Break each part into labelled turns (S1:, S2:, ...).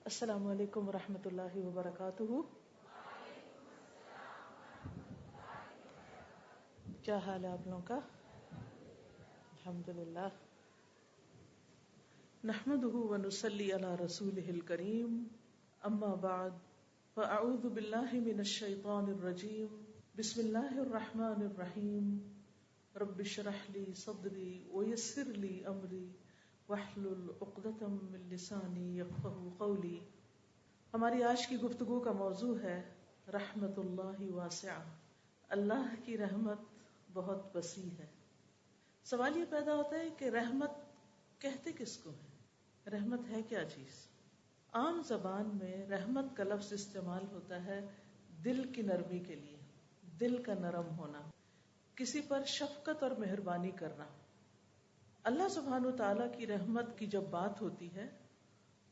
S1: السلام علیکم ورحمۃ اللہ وبرکاتہ. کیا حال ہے آپ لوگوں کا؟ الحمدللہ. نحمده ونصلی علی رسولہ الکریم. اما بعد فاعوذ باللہ من الشیطان الرجیم. بسم اللہ الرحمن الرحیم. رب اشرح لی صدری ویسر لی امری واحلل عقدۃ من لسانی یفقہوا قولی. ہماری آج کی گفتگو کا موضوع ہے رحمت اللہ واسعہ. اللہ کی رحمت بہت وسیع ہے. سوال یہ پیدا ہوتا ہے کہ رحمت کہتے کس کو ہے؟ رحمت ہے کیا چیز؟ عام زبان میں رحمت کا لفظ استعمال ہوتا ہے دل کی نرمی کے لیے، دل کا نرم ہونا، کسی پر شفقت اور مہربانی کرنا. اللہ سبحانہ وتعالیٰ کی رحمت کی جب بات ہوتی ہے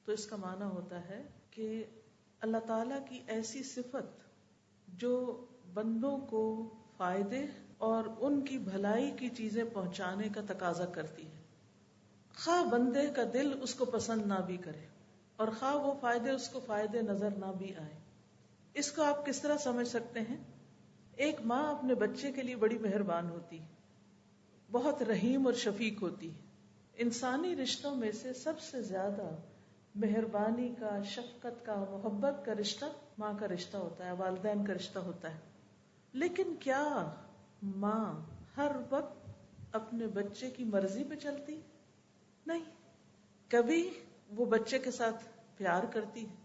S1: تو اس کا معنی ہوتا ہے کہ اللہ تعالیٰ کی ایسی صفت جو بندوں کو فائدے اور ان کی بھلائی کی چیزیں پہنچانے کا تقاضا کرتی ہے، خواہ بندے کا دل اس کو پسند نہ بھی کرے اور خواہ وہ فائدے اس کو فائدے نظر نہ بھی آئے. اس کو آپ کس طرح سمجھ سکتے ہیں؟ ایک ماں اپنے بچے کے لیے بڑی مہربان ہوتی، بہت رحیم اور شفیق ہوتی. انسانی رشتوں میں سے سب سے زیادہ مہربانی کا، شفقت کا، محبت کا رشتہ ماں کا رشتہ ہوتا ہے، والدین کا رشتہ ہوتا ہے. لیکن کیا ماں ہر وقت اپنے بچے کی مرضی پہ چلتی؟ نہیں. کبھی وہ بچے کے ساتھ پیار کرتی ہے،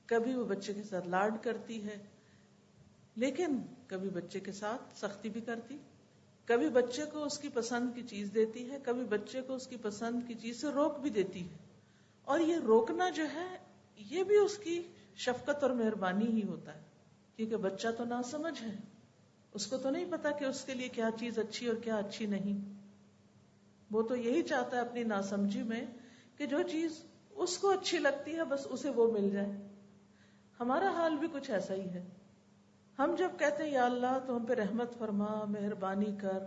S1: کبھی وہ بچے کے ساتھ لاڈ کرتی ہے، لیکن کبھی بچے کے ساتھ سختی بھی کرتی. کبھی بچے کو اس کی پسند کی چیز دیتی ہے، کبھی بچے کو اس کی پسند کی چیز سے روک بھی دیتی ہے. اور یہ روکنا جو ہے یہ بھی اس کی شفقت اور مہربانی ہی ہوتا ہے، کیونکہ بچہ تو ناسمجھ ہے، اس کو تو نہیں پتا کہ اس کے لیے کیا چیز اچھی اور کیا اچھی نہیں. وہ تو یہی چاہتا ہے اپنی ناسمجھی میں کہ جو چیز اس کو اچھی لگتی ہے بس اسے وہ مل جائے. ہمارا حال بھی کچھ ایسا ہی ہے. ہم جب کہتے ہیں یا اللہ تو ہم پہ رحمت فرما، مہربانی کر،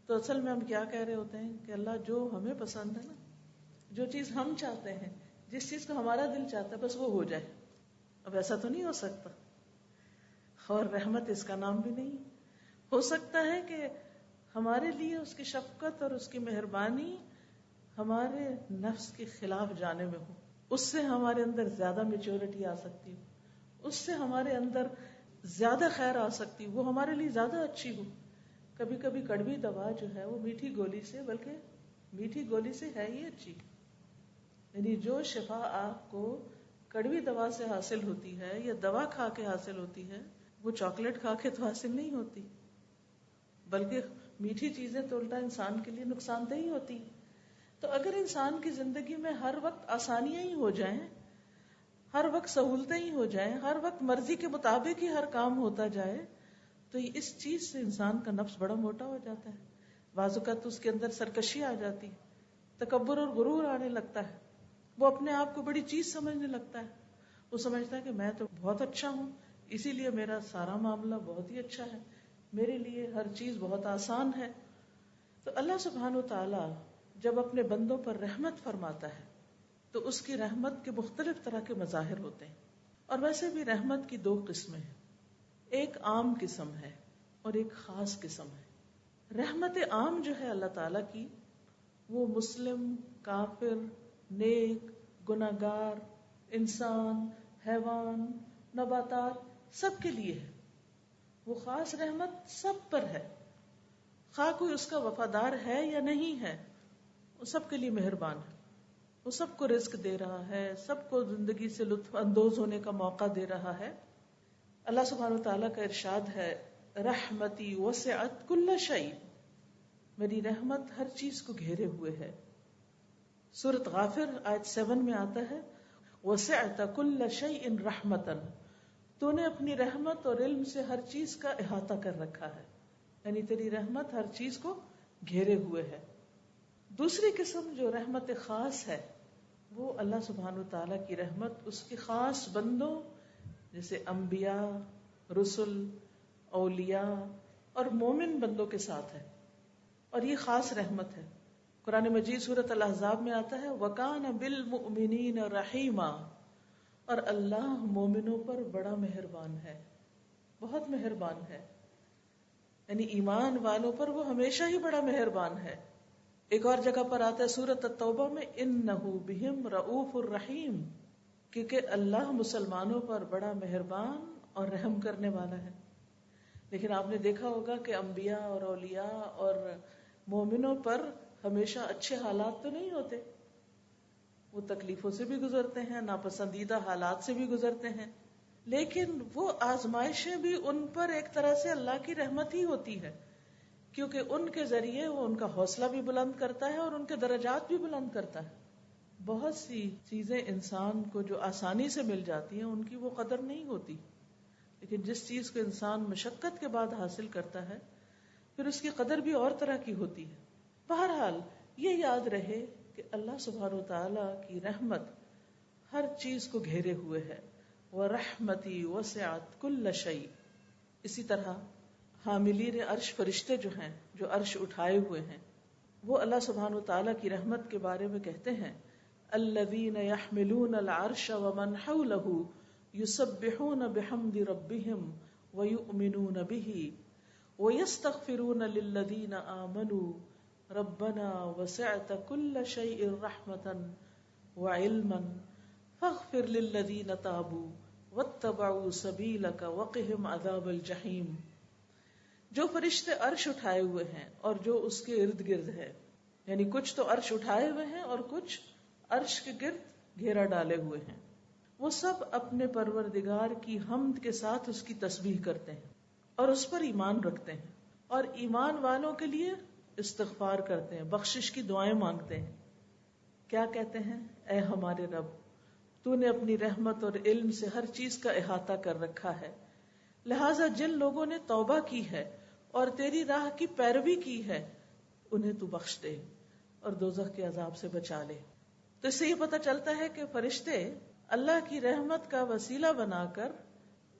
S1: تو اصل میں ہم کیا کہہ رہے ہوتے ہیں کہ اللہ جو ہمیں پسند ہے نا، جو چیز ہم چاہتے ہیں، جس چیز کو ہمارا دل چاہتا ہے بس وہ ہو جائے. اب ایسا تو نہیں ہو سکتا، اور رحمت اس کا نام بھی نہیں. ہو سکتا ہے کہ ہمارے لیے اس کی شفقت اور اس کی مہربانی ہمارے نفس کے خلاف جانے میں ہو، اس سے ہمارے اندر زیادہ میچورٹی آ سکتی ہو، اس سے ہمارے اندر زیادہ خیر آ سکتی، وہ ہمارے لیے زیادہ اچھی ہو. کبھی کبھی کڑوی دوا جو ہے وہ میٹھی گولی سے، بلکہ میٹھی گولی سے ہے ہی اچھی. یعنی جو شفا آپ کو کڑوی دوا سے حاصل ہوتی ہے یا دوا کھا کے حاصل ہوتی ہے، وہ چاکلیٹ کھا کے تو حاصل نہیں ہوتی، بلکہ میٹھی چیزیں تو الٹا انسان کے لیے نقصان دہ ہی ہوتی. تو اگر انسان کی زندگی میں ہر وقت آسانیاں ہی ہو جائیں، ہر وقت سہولتیں ہی ہو جائیں، ہر وقت مرضی کے مطابق ہی ہر کام ہوتا جائے، تو اس چیز سے انسان کا نفس بڑا موٹا ہو جاتا ہے. بعض اوقات اس کے اندر سرکشی آ جاتی، تکبر اور غرور آنے لگتا ہے، وہ اپنے آپ کو بڑی چیز سمجھنے لگتا ہے. وہ سمجھتا ہے کہ میں تو بہت اچھا ہوں، اسی لیے میرا سارا معاملہ بہت ہی اچھا ہے، میرے لیے ہر چیز بہت آسان ہے. تو اللہ سبحانہ وتعالی جب اپنے بندوں پر رحمت فرماتا ہے تو اس کی رحمت کے مختلف طرح کے مظاہر ہوتے ہیں. اور ویسے بھی رحمت کی 2 قسمیں ہیں، ایک عام قسم ہے اور ایک خاص قسم ہے. رحمت عام جو ہے اللہ تعالیٰ کی، وہ مسلم، کافر، نیک، گناہگار، انسان، حیوان، نباتات سب کے لیے ہے. وہ خاص رحمت سب پر ہے، خواہ کوئی اس کا وفادار ہے یا نہیں ہے، وہ سب کے لیے مہربان ہے. وہ سب کو رزق دے رہا ہے، سب کو زندگی سے لطف اندوز ہونے کا موقع دے رہا ہے. اللہ سبحانہ وتعالیٰ کا ارشاد ہے رحمتی وسعت کل شیء، میری رحمت ہر چیز کو گھیرے ہوئے ہے. سورۃ غافر آیت 7 میں آتا ہے وسعت کل شیء رحمتا، تو نے اپنی رحمت اور علم سے ہر چیز کا احاطہ کر رکھا ہے، یعنی تیری رحمت ہر چیز کو گھیرے ہوئے ہے. دوسری قسم جو رحمت خاص ہے، وہ اللہ سبحانہ وتعالیٰ کی رحمت اس کے خاص بندوں جیسے انبیاء، رسل، اولیاء اور مومن بندوں کے ساتھ ہے، اور یہ خاص رحمت ہے. قرآن مجید سورۃ الاحزاب میں آتا ہے وَكَانَ بِالْمُؤْمِنِينَ رَحِيمًا، اور اللہ مومنوں پر بڑا مہربان ہے، بہت مہربان ہے، یعنی ایمان والوں پر وہ ہمیشہ ہی بڑا مہربان ہے۔ ایک اور جگہ پر آتا ہے سورۃ التوبہ میں انہ بہم رؤوف الرحیم، کیونکہ اللہ مسلمانوں پر بڑا مہربان اور رحم کرنے والا ہے۔ لیکن آپ نے دیکھا ہوگا کہ انبیاء اور اولیاء اور مومنوں پر ہمیشہ اچھے حالات تو نہیں ہوتے، وہ تکلیفوں سے بھی گزرتے ہیں، ناپسندیدہ حالات سے بھی گزرتے ہیں، لیکن وہ آزمائشیں بھی ان پر ایک طرح سے اللہ کی رحمت ہی ہوتی ہے، کیونکہ ان کے ذریعے وہ ان کا حوصلہ بھی بلند کرتا ہے اور ان کے درجات بھی بلند کرتا ہے۔ بہت سی چیزیں انسان کو جو آسانی سے مل جاتی ہیں ان کی وہ قدر نہیں ہوتی، لیکن جس چیز کو انسان مشقت کے بعد حاصل کرتا ہے پھر اس کی قدر بھی اور طرح کی ہوتی ہے۔ بہرحال یہ یاد رہے کہ اللہ سبحانہ و تعالیٰ کی رحمت ہر چیز کو گھیرے ہوئے ہے، وَرَحْمَتِي وَسِعَتْ كُلَّ شَيْءٍ۔ اسی طرح حاملین عرش فرشتے جو ہیں، جو عرش اٹھائے ہوئے ہیں، وہ اللہ سبحانہ و تعالیٰ کی رحمت کے بارے میں کہتے ہیں الذین یحملون العرش ومن حولہ یسبحون بحمد ربہم ویؤمنون بہ ویستغفرون للذین آمنوا ربنا وسعت كل شیء رحمتا وعلما فاغفر للذین تابوا واتبعوا سبیلک وقہم عذاب الجحیم۔ جو فرشتے عرش اٹھائے ہوئے ہیں اور جو اس کے ارد گرد ہے، یعنی کچھ تو عرش اٹھائے ہوئے ہیں اور کچھ عرش کے گرد گھیرا ڈالے ہوئے ہیں، وہ سب اپنے پروردگار کی حمد کے ساتھ اس کی تسبیح کرتے ہیں اور اس پر ایمان رکھتے ہیں، اور ایمان والوں کے لیے استغفار کرتے ہیں، بخشش کی دعائیں مانگتے ہیں۔ کیا کہتے ہیں؟ اے ہمارے رب، تو نے اپنی رحمت اور علم سے ہر چیز کا احاطہ کر رکھا ہے، لہٰذا جن لوگوں نے توبہ کی ہے اور تیری راہ کی پیروی کی ہے انہیں تو بخش دے اور دوزخ کے عذاب سے بچا لے۔ تو اس سے یہ پتہ چلتا ہے کہ فرشتے اللہ کی رحمت کا وسیلہ بنا کر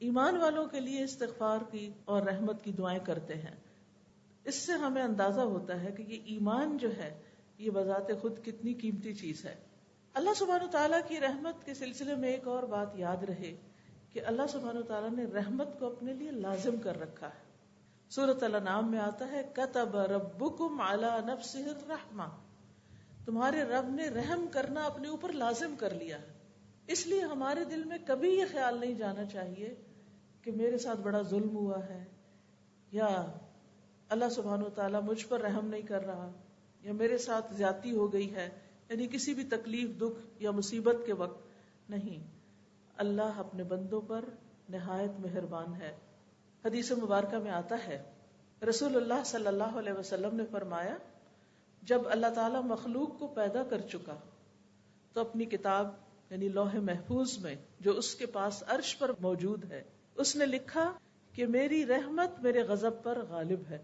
S1: ایمان والوں کے لیے استغفار کی اور رحمت کی دعائیں کرتے ہیں۔ اس سے ہمیں اندازہ ہوتا ہے کہ یہ ایمان جو ہے یہ بذات خود کتنی قیمتی چیز ہے۔ اللہ سبحانہ و تعالیٰ کی رحمت کے سلسلے میں ایک اور بات یاد رہے کہ اللہ سبحانہ و تعالیٰ نے رحمت کو اپنے لیے لازم کر رکھا ہے۔ سورۃ الانعام میں آتا ہے کتب ربکم علی نفسہ الرحمہ، تمہارے رب نے رحم کرنا اپنے اوپر لازم کر لیا ہے۔ اس لیے ہمارے دل میں کبھی یہ خیال نہیں جانا چاہیے کہ میرے ساتھ بڑا ظلم ہوا ہے، یا اللہ سبحانہ و تعالیٰ مجھ پر رحم نہیں کر رہا، یا میرے ساتھ زیادتی ہو گئی ہے، یعنی کسی بھی تکلیف، دکھ یا مصیبت کے وقت نہیں۔ اللہ اپنے بندوں پر نہایت مہربان ہے۔ حدیث مبارکہ میں آتا ہے رسول اللہ صلی اللہ علیہ وسلم نے فرمایا جب اللہ تعالیٰ مخلوق کو پیدا کر چکا تو اپنی کتاب یعنی لوح محفوظ میں جو اس کے پاس عرش پر موجود ہے اس نے لکھا کہ میری رحمت میرے غضب پر غالب ہے۔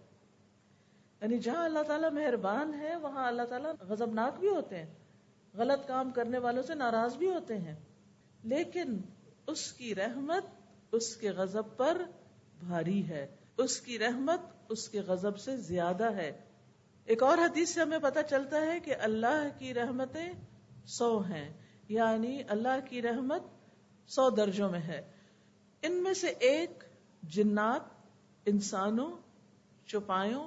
S1: یعنی جہاں اللہ تعالیٰ مہربان ہے وہاں اللہ تعالیٰ غضبناک بھی ہوتے ہیں، غلط کام کرنے والوں سے ناراض بھی ہوتے ہیں، لیکن اس کی رحمت اس کے غضب پر بھاری ہے، اس کی رحمت اس کے غضب سے زیادہ ہے۔ ایک اور حدیث سے ہمیں پتہ چلتا ہے کہ اللہ کی رحمتیں 100 ہیں، یعنی اللہ کی رحمت 100 درجوں میں ہے۔ ان میں سے ایک جنات، انسانوں، چوپایوں،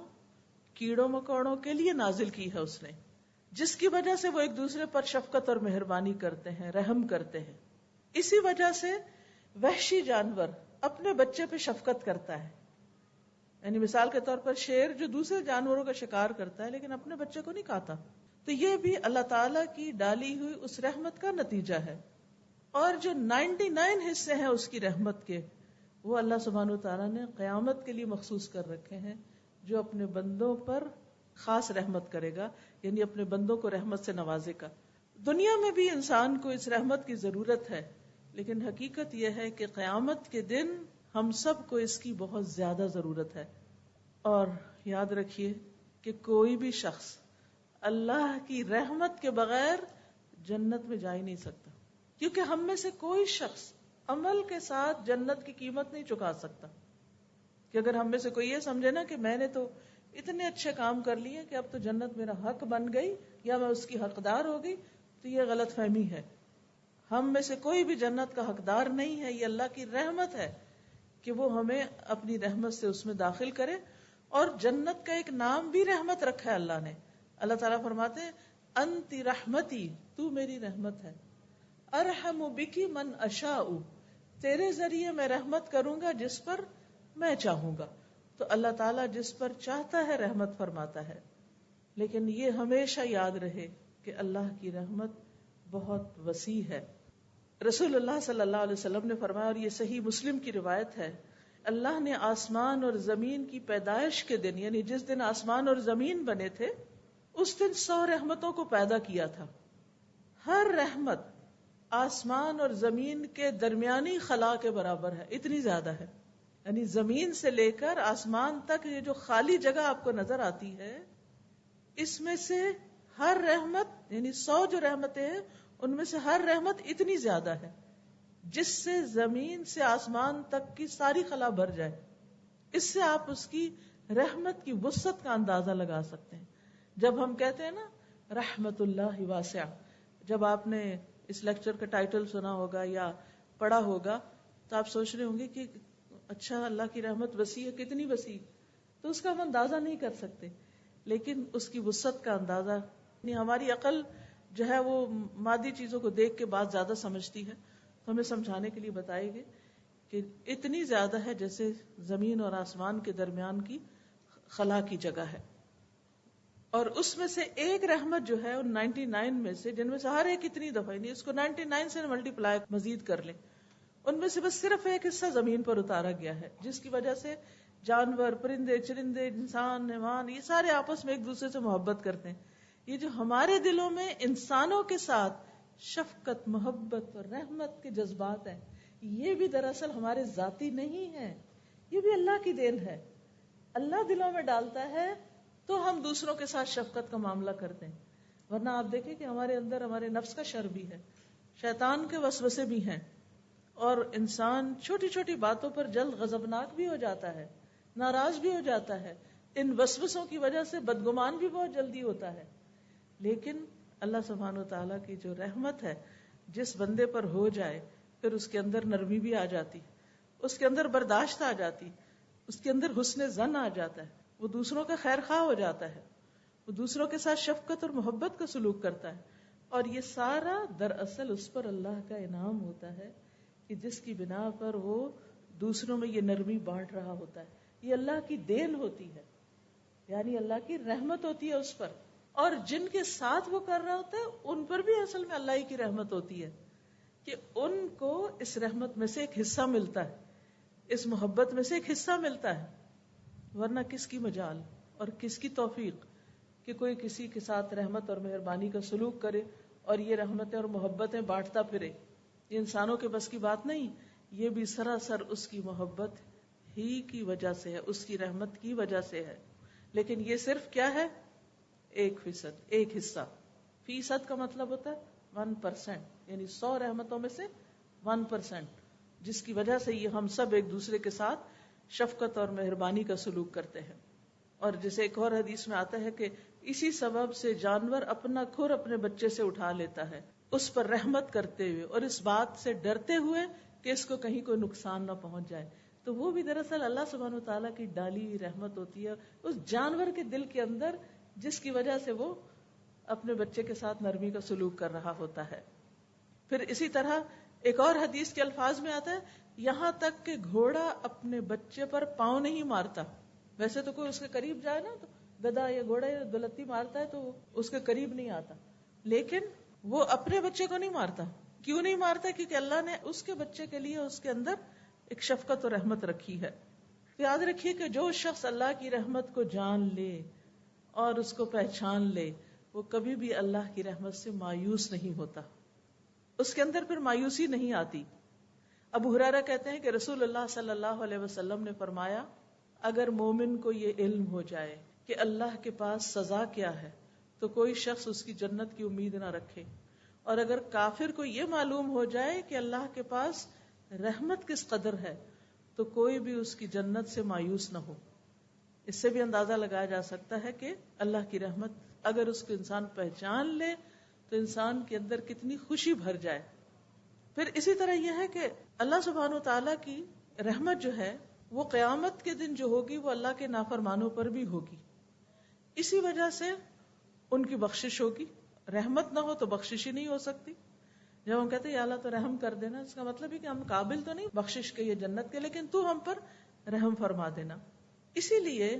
S1: کیڑوں مکوڑوں کے لیے نازل کی ہے اس نے، جس کی وجہ سے وہ ایک دوسرے پر شفقت اور مہربانی کرتے ہیں، رحم کرتے ہیں۔ اسی وجہ سے وحشی جانور اپنے بچے پہ شفقت کرتا ہے، یعنی مثال کے طور پر شیر جو دوسرے جانوروں کا شکار کرتا ہے لیکن اپنے بچے کو نہیں کھاتا، تو یہ بھی اللہ تعالیٰ کی ڈالی ہوئی اس رحمت کا نتیجہ ہے۔ اور جو 99 حصے ہیں اس کی رحمت کے، وہ اللہ سبحانہ و تعالیٰ نے قیامت کے لیے مخصوص کر رکھے ہیں، جو اپنے بندوں پر خاص رحمت کرے گا، یعنی اپنے بندوں کو رحمت سے نوازے گا۔ دنیا میں بھی انسان کو اس رحمت کی ضرورت ہے، لیکن حقیقت یہ ہے کہ قیامت کے دن ہم سب کو اس کی بہت زیادہ ضرورت ہے۔ اور یاد رکھیے کہ کوئی بھی شخص اللہ کی رحمت کے بغیر جنت میں جا ہی نہیں سکتا، کیونکہ ہم میں سے کوئی شخص عمل کے ساتھ جنت کی قیمت نہیں چکا سکتا۔ کہ اگر ہم میں سے کوئی یہ سمجھے نا کہ میں نے تو اتنے اچھے کام کر لیے کہ اب تو جنت میرا حق بن گئی یا میں اس کی حقدار ہو گئی، تو یہ غلط فہمی ہے۔ ہم میں سے کوئی بھی جنت کا حقدار نہیں ہے. یہ اللہ کی رحمت ہے کہ وہ ہمیں اپنی رحمت سے اس میں داخل کرے. اور جنت کا ایک نام بھی رحمت رکھا ہے اللہ نے. اللہ تعالیٰ فرماتے ہیں انتی رحمتی، تو میری رحمت ہے. ارحم بکی من اشاء، تیرے ذریعے میں رحمت کروں گا جس پر میں چاہوں گا. تو اللہ تعالیٰ جس پر چاہتا ہے رحمت فرماتا ہے. لیکن یہ ہمیشہ یاد رہے کہ اللہ کی رحمت بہت وسیع ہے. رسول اللہ صلی اللہ علیہ وسلم نے فرمایا، اور یہ صحیح مسلم کی روایت ہے، اللہ نے آسمان اور زمین کی پیدائش کے دن، یعنی جس دن آسمان اور زمین بنے تھے، اس دن 100 رحمتوں کو پیدا کیا تھا. ہر رحمت آسمان اور زمین کے درمیانی خلا کے برابر ہے، اتنی زیادہ ہے. یعنی زمین سے لے کر آسمان تک یہ جو خالی جگہ آپ کو نظر آتی ہے، اس میں سے ہر رحمت، یعنی 100 جو رحمتیں ہیں ان میں سے ہر رحمت اتنی زیادہ ہے جس سے زمین سے آسمان تک کی ساری خلا بھر جائے. اس سے آپ اس کی رحمت کی وسعت کا اندازہ لگا سکتے ہیں. جب ہم کہتے ہیں نا رحمت اللہ واسعہ، جب آپ نے اس لیکچر کا ٹائٹل سنا ہوگا یا پڑھا ہوگا تو آپ سوچ رہے ہوں گے کہ اچھا اللہ کی رحمت وسیع ہے، کتنی وسیع، تو اس کا ہم اندازہ نہیں کر سکتے. لیکن اس کی وسعت کا اندازہ، یعنی ہماری عقل جو ہے وہ مادی چیزوں کو دیکھ کے بات زیادہ سمجھتی ہے، تو ہمیں سمجھانے کے لیے بتائے گے کہ اتنی زیادہ ہے جیسے زمین اور آسمان کے درمیان کی خلا کی جگہ ہے. اور اس میں سے ایک رحمت جو ہے ان 99 میں سے، جن میں سے ہر ایک اتنی دفعہ، نہیں اس کو 99 سے ملٹیپلائی مزید کر لیں، ان میں سے بس صرف ایک حصہ زمین پر اتارا گیا ہے، جس کی وجہ سے جانور، پرندے، چرندے، انسان، حیوان، یہ سارے آپس میں ایک دوسرے سے محبت کرتے ہیں. یہ جو ہمارے دلوں میں انسانوں کے ساتھ شفقت، محبت اور رحمت کے جذبات ہیں، یہ بھی دراصل ہمارے ذاتی نہیں ہیں، یہ بھی اللہ کی دین ہے. اللہ دلوں میں ڈالتا ہے تو ہم دوسروں کے ساتھ شفقت کا معاملہ کرتے ہیں. ورنہ آپ دیکھیں کہ ہمارے اندر ہمارے نفس کا شر بھی ہے، شیطان کے وسوسے بھی ہیں، اور انسان چھوٹی چھوٹی باتوں پر جلد غضبناک بھی ہو جاتا ہے، ناراض بھی ہو جاتا ہے. ان وسوسوں کی وجہ سے بدگمان بھی بہت جلدی ہوتا ہے. لیکن اللہ سبحانہ وتعالیٰ کی جو رحمت ہے، جس بندے پر ہو جائے پھر اس کے اندر نرمی بھی آ جاتی، اس کے اندر برداشت آ جاتی، اس کے اندر حسن ظن آ جاتا ہے، وہ دوسروں کا خیر خواہ ہو جاتا ہے، وہ دوسروں کے ساتھ شفقت اور محبت کا سلوک کرتا ہے. اور یہ سارا دراصل اس پر اللہ کا انعام ہوتا ہے کہ جس کی بنا پر وہ دوسروں میں یہ نرمی بانٹ رہا ہوتا ہے. یہ اللہ کی دین ہوتی ہے، یعنی اللہ کی رحمت ہوتی ہے اس پر. اور جن کے ساتھ وہ کر رہا ہوتا ہے ان پر بھی اصل میں اللہ ہی کی رحمت ہوتی ہے کہ ان کو اس رحمت میں سے ایک حصہ ملتا ہے، اس محبت میں سے ایک حصہ ملتا ہے. ورنہ کس کی مجال اور کس کی توفیق کہ کوئی کسی کے ساتھ رحمت اور مہربانی کا سلوک کرے اور یہ رحمتیں اور محبتیں بانٹتا پھرے. یہ انسانوں کے بس کی بات نہیں، یہ بھی سراسر اس کی محبت ہی کی وجہ سے ہے، اس کی رحمت کی وجہ سے ہے. لیکن یہ صرف کیا ہے؟ 1%، ایک حصہ. فیصد کا مطلب ہوتا ہے 1%، یعنی 100 رحمتوں میں سے 1%، جس کی وجہ سے یہ ہم سب ایک دوسرے کے ساتھ شفقت اور مہربانی کا سلوک کرتے ہیں. اور جیسے ایک اور حدیث میں آتا ہے کہ اسی سبب سے جانور اپنا کھر اپنے بچے سے اٹھا لیتا ہے، اس پر رحمت کرتے ہوئے اور اس بات سے ڈرتے ہوئے کہ اس کو کہیں کوئی نقصان نہ پہنچ جائے. تو وہ بھی دراصل اللہ سبحانہ وتعالیٰ کی ڈالی ہوئی رحمت ہوتی ہے اس جانور کے دل کے اندر، جس کی وجہ سے وہ اپنے بچے کے ساتھ نرمی کا سلوک کر رہا ہوتا ہے. پھر اسی طرح ایک اور حدیث کے الفاظ میں آتا ہے یہاں تک کہ گھوڑا اپنے بچے پر پاؤں نہیں مارتا. ویسے تو کوئی اس کے قریب جائے نا تو گدھا یا گھوڑا یا دلتی مارتا ہے تو اس کے قریب نہیں آتا، لیکن وہ اپنے بچے کو نہیں مارتا. کیوں نہیں مارتا؟ کیونکہ اللہ نے اس کے بچے کے لیے اس کے اندر ایک شفقت اور رحمت رکھی ہے. یاد رکھیے کہ جو شخص اللہ کی رحمت کو جان لے اور اس کو پہچان لے، وہ کبھی بھی اللہ کی رحمت سے مایوس نہیں ہوتا، اس کے اندر پھر مایوسی نہیں آتی. ابو ہریرہ کہتے ہیں کہ رسول اللہ صلی اللہ علیہ وسلم نے فرمایا اگر مومن کو یہ علم ہو جائے کہ اللہ کے پاس سزا کیا ہے تو کوئی شخص اس کی جنت کی امید نہ رکھے، اور اگر کافر کو یہ معلوم ہو جائے کہ اللہ کے پاس رحمت کس قدر ہے تو کوئی بھی اس کی جنت سے مایوس نہ ہو. اس سے بھی اندازہ لگایا جا سکتا ہے کہ اللہ کی رحمت اگر اس کو انسان پہچان لے تو انسان کے اندر کتنی خوشی بھر جائے. پھر اسی طرح یہ ہے کہ اللہ سبحانہ و تعالیٰ کی رحمت جو ہے وہ قیامت کے دن جو ہوگی وہ اللہ کے نافرمانوں پر بھی ہوگی. اسی وجہ سے ان کی بخشش ہوگی. رحمت نہ ہو تو بخشش ہی نہیں ہو سکتی. جب ہم کہتے ہیں یا اللہ تو رحم کر دینا، اس کا مطلب ہے کہ ہم قابل تو نہیں بخشش کے، یہ جنت کے، لیکن تو ہم پر رحم فرما دینا. اسی لیے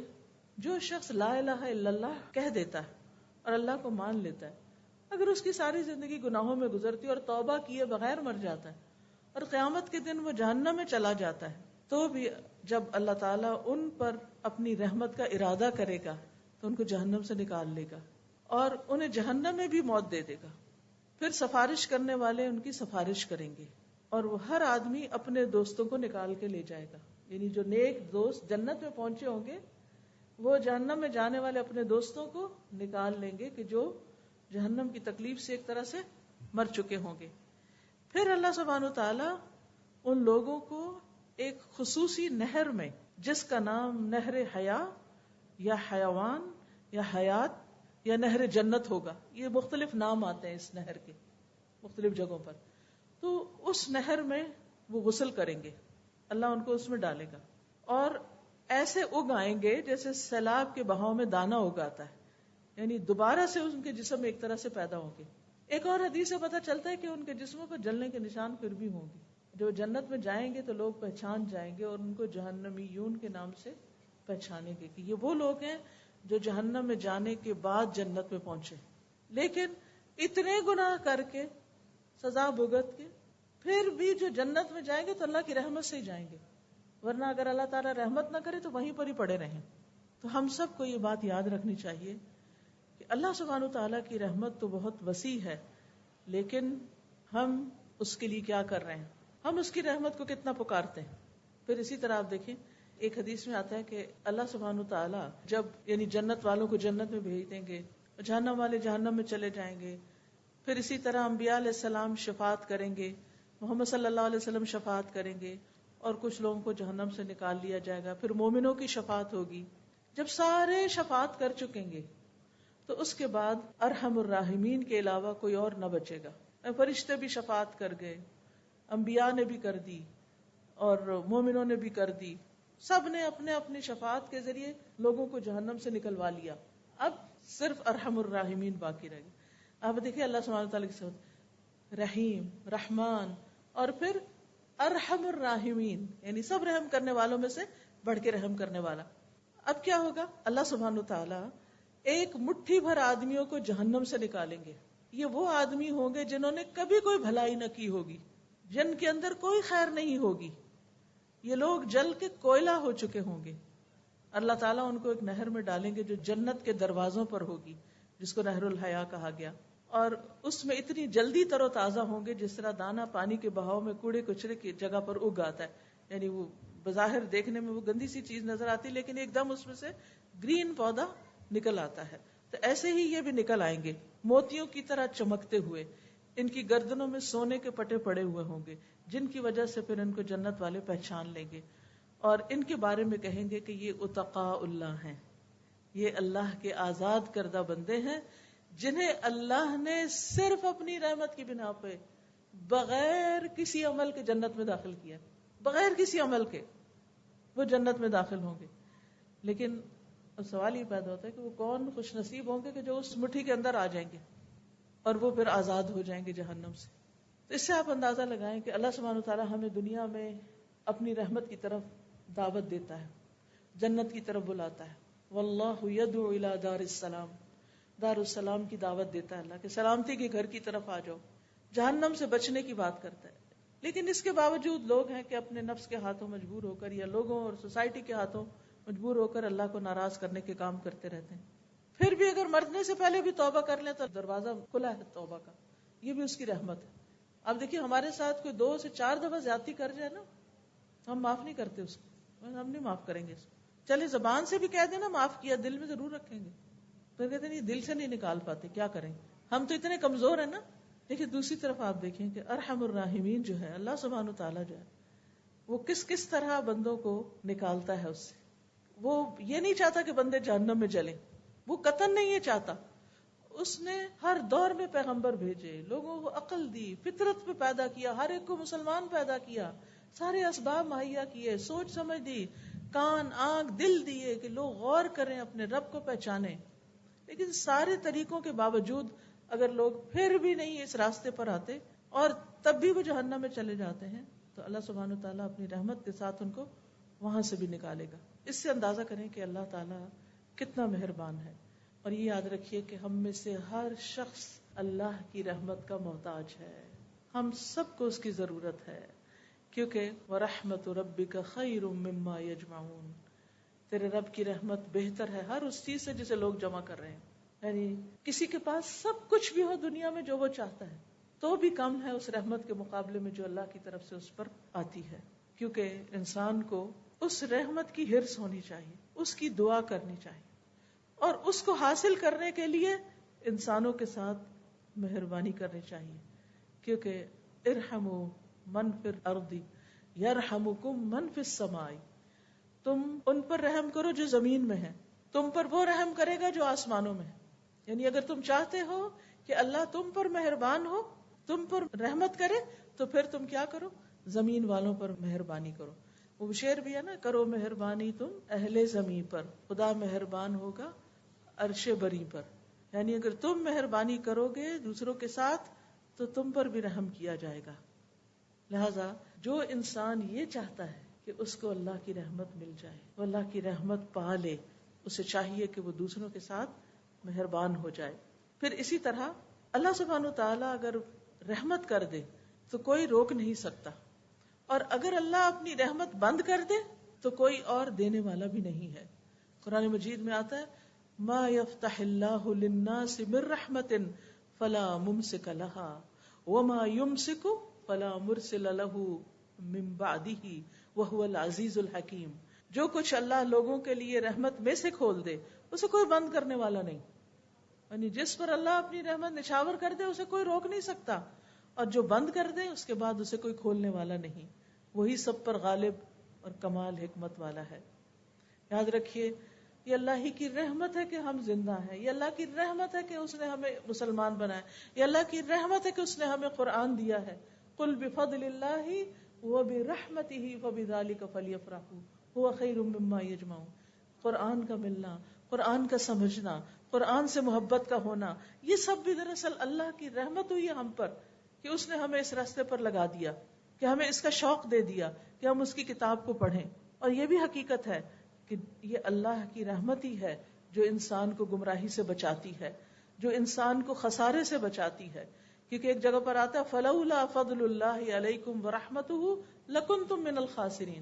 S1: جو شخص لا الہ الا اللہ کہہ دیتا ہے اور اللہ کو مان لیتا ہے، اگر اس کی ساری زندگی گناہوں میں گزرتی اور توبہ کیے بغیر مر جاتا ہے اور قیامت کے دن وہ جہنم میں چلا جاتا ہے، تو بھی جب اللہ تعالیٰ ان پر اپنی رحمت کا ارادہ کرے گا تو ان کو جہنم سے نکال لے گا اور انہیں جہنم میں بھی موت دے دے گا. پھر سفارش کرنے والے ان کی سفارش کریں گے اور وہ ہر آدمی اپنے دوستوں کو نکال کے لے جائے گا. یعنی جو نیک دوست جنت میں پہنچے ہوں گے وہ جہنم میں جانے والے اپنے دوستوں کو نکال لیں گے کہ جو جہنم کی تکلیف سے ایک طرح سے مر چکے ہوں گے. پھر اللہ سبحانہ تعالیٰ ان لوگوں کو ایک خصوصی نہر میں، جس کا نام نہر حیا یا حیوان یا حیات یا نہر جنت ہوگا، یہ مختلف نام آتے ہیں اس نہر کے مختلف جگہوں پر، تو اس نہر میں وہ غسل کریں گے. اللہ ان کو اس میں ڈالے گا اور ایسے اگ آئیں گے جیسے سیلاب کے بہاؤ میں دانا اگاتا ہے، یعنی دوبارہ سے ان کے جسم ایک طرح سے پیدا ہوں گے. ایک اور حدیث سے پتہ چلتا ہے کہ ان کے جسموں پر جلنے کے نشان پھر بھی ہوں گے. جو جنت میں جائیں گے تو لوگ پہچان جائیں گے اور ان کو جہنمیون کے نام سے پہچانیں گے کہ یہ وہ لوگ ہیں جو جہنم میں جانے کے بعد جنت میں پہنچے، لیکن اتنے گناہ کر کے سزا بھگت کے پھر بھی جو جنت میں جائیں گے تو اللہ کی رحمت سے ہی جائیں گے، ورنہ اگر اللہ تعالیٰ رحمت نہ کرے تو وہیں پر ہی پڑے رہیں. تو ہم سب کو یہ بات یاد رکھنی چاہیے کہ اللہ سبحانہ تعالیٰ کی رحمت تو بہت وسیع ہے، لیکن ہم اس کے لیے کیا کر رہے ہیں، ہم اس کی رحمت کو کتنا پکارتے ہیں. پھر اسی طرح آپ دیکھیں ایک حدیث میں آتا ہے کہ اللہ سبحانہ تعالیٰ جب یعنی جنت والوں کو جنت میں بھیج دیں گے، جہنم والے جہنم میں چلے جائیں گے. پھر اسی طرح انبیاء علیہ السلام شفاعت کریں گے، محمد صلی اللہ علیہ وسلم شفاعت کریں گے اور کچھ لوگوں کو جہنم سے نکال لیا جائے گا. پھر مومنوں کی شفاعت ہوگی. جب سارے شفاعت کر چکیں گے تو اس کے بعد ارحم الراحمین کے علاوہ کوئی اور نہ بچے گا. فرشتے بھی شفاعت کر گئے، انبیاء نے بھی کر دی اور مومنوں نے بھی کر دی، سب نے اپنے اپنی شفاعت کے ذریعے لوگوں کو جہنم سے نکلوا لیا. اب صرف ارحم الراحمین باقی رہ گئے. آپ دیکھیں اللہ سبحانہ تعالیٰ کی صفت رحیم، رحمان اور پھر ارحم الراحمین، یعنی سب رحم کرنے والوں میں سے بڑھ کے رحم کرنے والا. اب کیا ہوگا، اللہ سبحانہ تعالیٰ ایک مٹھی بھر آدمیوں کو جہنم سے نکالیں گے. یہ وہ آدمی ہوں گے جنہوں نے کبھی کوئی بھلائی نہ کی ہوگی، جن کے اندر کوئی خیر نہیں ہوگی. یہ لوگ جل کے کوئلہ ہو چکے ہوں گے. اللہ تعالیٰ ان کو ایک نہر میں ڈالیں گے جو جنت کے دروازوں پر ہوگی، جس کو نہر الحیا کہا گیا، اور اس میں اتنی جلدی تر و تازہ ہوں گے جس طرح دانا پانی کے بہاؤ میں کوڑے کچرے کی جگہ پر اگ آتا ہے. یعنی وہ بظاہر دیکھنے میں وہ گندی سی چیز نظر آتی، لیکن ایک دم اس میں سے گرین پودا نکل آتا ہے. تو ایسے ہی یہ بھی نکل آئیں گے موتیوں کی طرح چمکتے ہوئے. ان کی گردنوں میں سونے کے پٹے پڑے ہوئے ہوں گے، جن کی وجہ سے پھر ان کو جنت والے پہچان لیں گے اور ان کے بارے میں کہیں گے کہ یہ اتقاء اللہ ہیں، یہ اللہ کے آزاد کردہ بندے ہیں جنہیں اللہ نے صرف اپنی رحمت کی بنا پہ بغیر کسی عمل کے جنت میں داخل کیا. بغیر کسی عمل کے وہ جنت میں داخل ہوں گے. لیکن سوال یہ پیدا ہوتا ہے کہ وہ کون خوش نصیب ہوں گے کہ جو اس مٹھی کے اندر آ جائیں گے اور وہ پھر آزاد ہو جائیں گے جہنم سے. تو اس سے آپ اندازہ لگائیں کہ اللہ سبحانہ وتعالی ہمیں دنیا میں اپنی رحمت کی طرف دعوت دیتا ہے، جنت کی طرف بلاتا ہے. واللہ یدعو الی دار السلام، دار السلام کی دعوت دیتا ہے اللہ کہ سلامتی کے گھر کی طرف آ جاؤ. جہنم سے بچنے کی بات کرتا ہے. لیکن اس کے باوجود لوگ ہیں کہ اپنے نفس کے ہاتھوں مجبور ہو کر یا لوگوں اور سوسائٹی کے ہاتھوں مجبور ہو کر اللہ کو ناراض کرنے کے کام کرتے رہتے ہیں. پھر بھی اگر مرنے سے پہلے بھی توبہ کر لیں تو دروازہ کھلا ہے توبہ کا. یہ بھی اس کی رحمت ہے. اب دیکھیے ہمارے ساتھ کوئی 2 سے 4 دفعہ زیادتی کر جائے نا، ہم معاف نہیں کرتے اس کو، ہم نہیں معاف کریں گے اس کو. چلے زبان سے بھی کہہ دینا معاف کیا، دل میں ضرور رکھیں گے. پھر کہتے نہیں دل سے نہیں نکال پاتے، کیا کریں، ہم تو اتنے کمزور ہیں نا. لیکن دوسری طرف آپ دیکھیں کہ ارحم الراحمین جو ہے اللہ سبحانہ تعالیٰ جو ہے وہ کس طرح بندوں کو نکالتا ہے اس سے. وہ یہ نہیں چاہتا کہ بندے جہنم میں جلیں، وہ قطعاً نہیں یہ چاہتا. اس نے ہر دور میں پیغمبر بھیجے، لوگوں کو عقل دی، فطرت پہ پیدا کیا، ہر ایک کو مسلمان پیدا کیا، سارے اسباب مہیا کیے، سوچ سمجھ دی، کان آنکھ دل دیے کہ لوگ غور کریں، اپنے رب کو پہچانیں. لیکن سارے طریقوں کے باوجود اگر لوگ پھر بھی نہیں اس راستے پر آتے اور تب بھی وہ جہنم میں چلے جاتے ہیں، تو اللہ سبحانہ و تعالیٰ اپنی رحمت کے ساتھ ان کو وہاں سے بھی نکالے گا. اس سے اندازہ کریں کہ اللہ تعالیٰ کتنا مہربان ہے. اور یہ یاد رکھیے کہ ہم میں سے ہر شخص اللہ کی رحمت کا محتاج ہے، ہم سب کو اس کی ضرورت ہے، کیونکہ وَرَحْمَتُ رَبِّكَ خَيْرٌ مِّمَّا يَجْمَعُونَ، تیرے رب کی رحمت بہتر ہے ہر اس چیز سے جسے لوگ جمع کر رہے ہیں. یعنی کسی کے پاس سب کچھ بھی ہو دنیا میں جو وہ چاہتا ہے تو بھی کم ہے اس رحمت کے مقابلے میں جو اللہ کی طرف سے اس پر آتی ہے. کیونکہ انسان کو اس رحمت کی حرص ہونی چاہیے، اس کی دعا کرنی چاہیے، اور اس کو حاصل کرنے کے لیے انسانوں کے ساتھ مہربانی کرنی چاہیے. کیونکہ ارحموا من فی الارض یرحمکم من فی السماء، تم ان پر رحم کرو جو زمین میں ہے، تم پر وہ رحم کرے گا جو آسمانوں میں ہے. یعنی اگر تم چاہتے ہو کہ اللہ تم پر مہربان ہو، تم پر رحمت کرے، تو پھر تم کیا کرو؟ زمین والوں پر مہربانی کرو. وہ شعر بھی ہے نا، کرو مہربانی تم اہل زمین پر، خدا مہربان ہوگا عرش بری پر. یعنی اگر تم مہربانی کرو گے دوسروں کے ساتھ تو تم پر بھی رحم کیا جائے گا. لہذا جو انسان یہ چاہتا ہے کہ اس کو اللہ کی رحمت مل جائے، وہ اللہ کی رحمت پا لے، اسے چاہیے کہ وہ دوسروں کے ساتھ مہربان ہو جائے. پھر اسی طرح اللہ سبحانہ وتعالیٰ اگر رحمت کر دے تو کوئی روک نہیں سکتا، اور اگر اللہ اپنی رحمت بند کر دے تو کوئی اور دینے والا بھی نہیں ہے. قرآن مجید میں آتا ہے ما یفتح اللہ للناس من رحمت فلا ممسک لها وما یمسک فلا مرسل له من بعدہ وہو العزیز الحکیم. جو کچھ اللہ لوگوں کے لیے رحمت میں سے کھول دے اسے کوئی بند کرنے والا نہیں. یعنی جس پر اللہ اپنی رحمت نچھاور کر دے اسے کوئی روک نہیں سکتا، اور جو بند کر دے اس کے بعد اسے کوئی کھولنے والا نہیں. وہی سب پر غالب اور کمال حکمت والا ہے. یاد رکھیے یہ اللہ ہی کی رحمت ہے کہ ہم زندہ ہیں، یہ اللہ کی رحمت ہے کہ اس نے ہمیں مسلمان بنایا، یہ اللہ کی رحمت ہے کہ اس نے ہمیں قرآن دیا ہے. قل بفضل اللہ وبرحمتہ فبذلک فلیفرحوا هو خیر مما یجمعون. قرآن کا ملنا، قرآن کا سمجھنا، قرآن سے محبت کا ہونا، یہ سب بھی دراصل اللہ کی رحمت ہوئی ہے ہم پر کہ اس نے ہمیں اس راستے پر لگا دیا، کہ ہمیں اس کا شوق دے دیا کہ ہم اس کی کتاب کو پڑھیں. اور یہ بھی حقیقت ہے کہ یہ اللہ کی رحمت ہی ہے جو انسان کو گمراہی سے بچاتی ہے، جو انسان کو خسارے سے بچاتی ہے. کیونکہ ایک جگہ پر آتا ہے فلولا فضل اللہ علیکم ورحمتہ لکنتم من الخاسرین.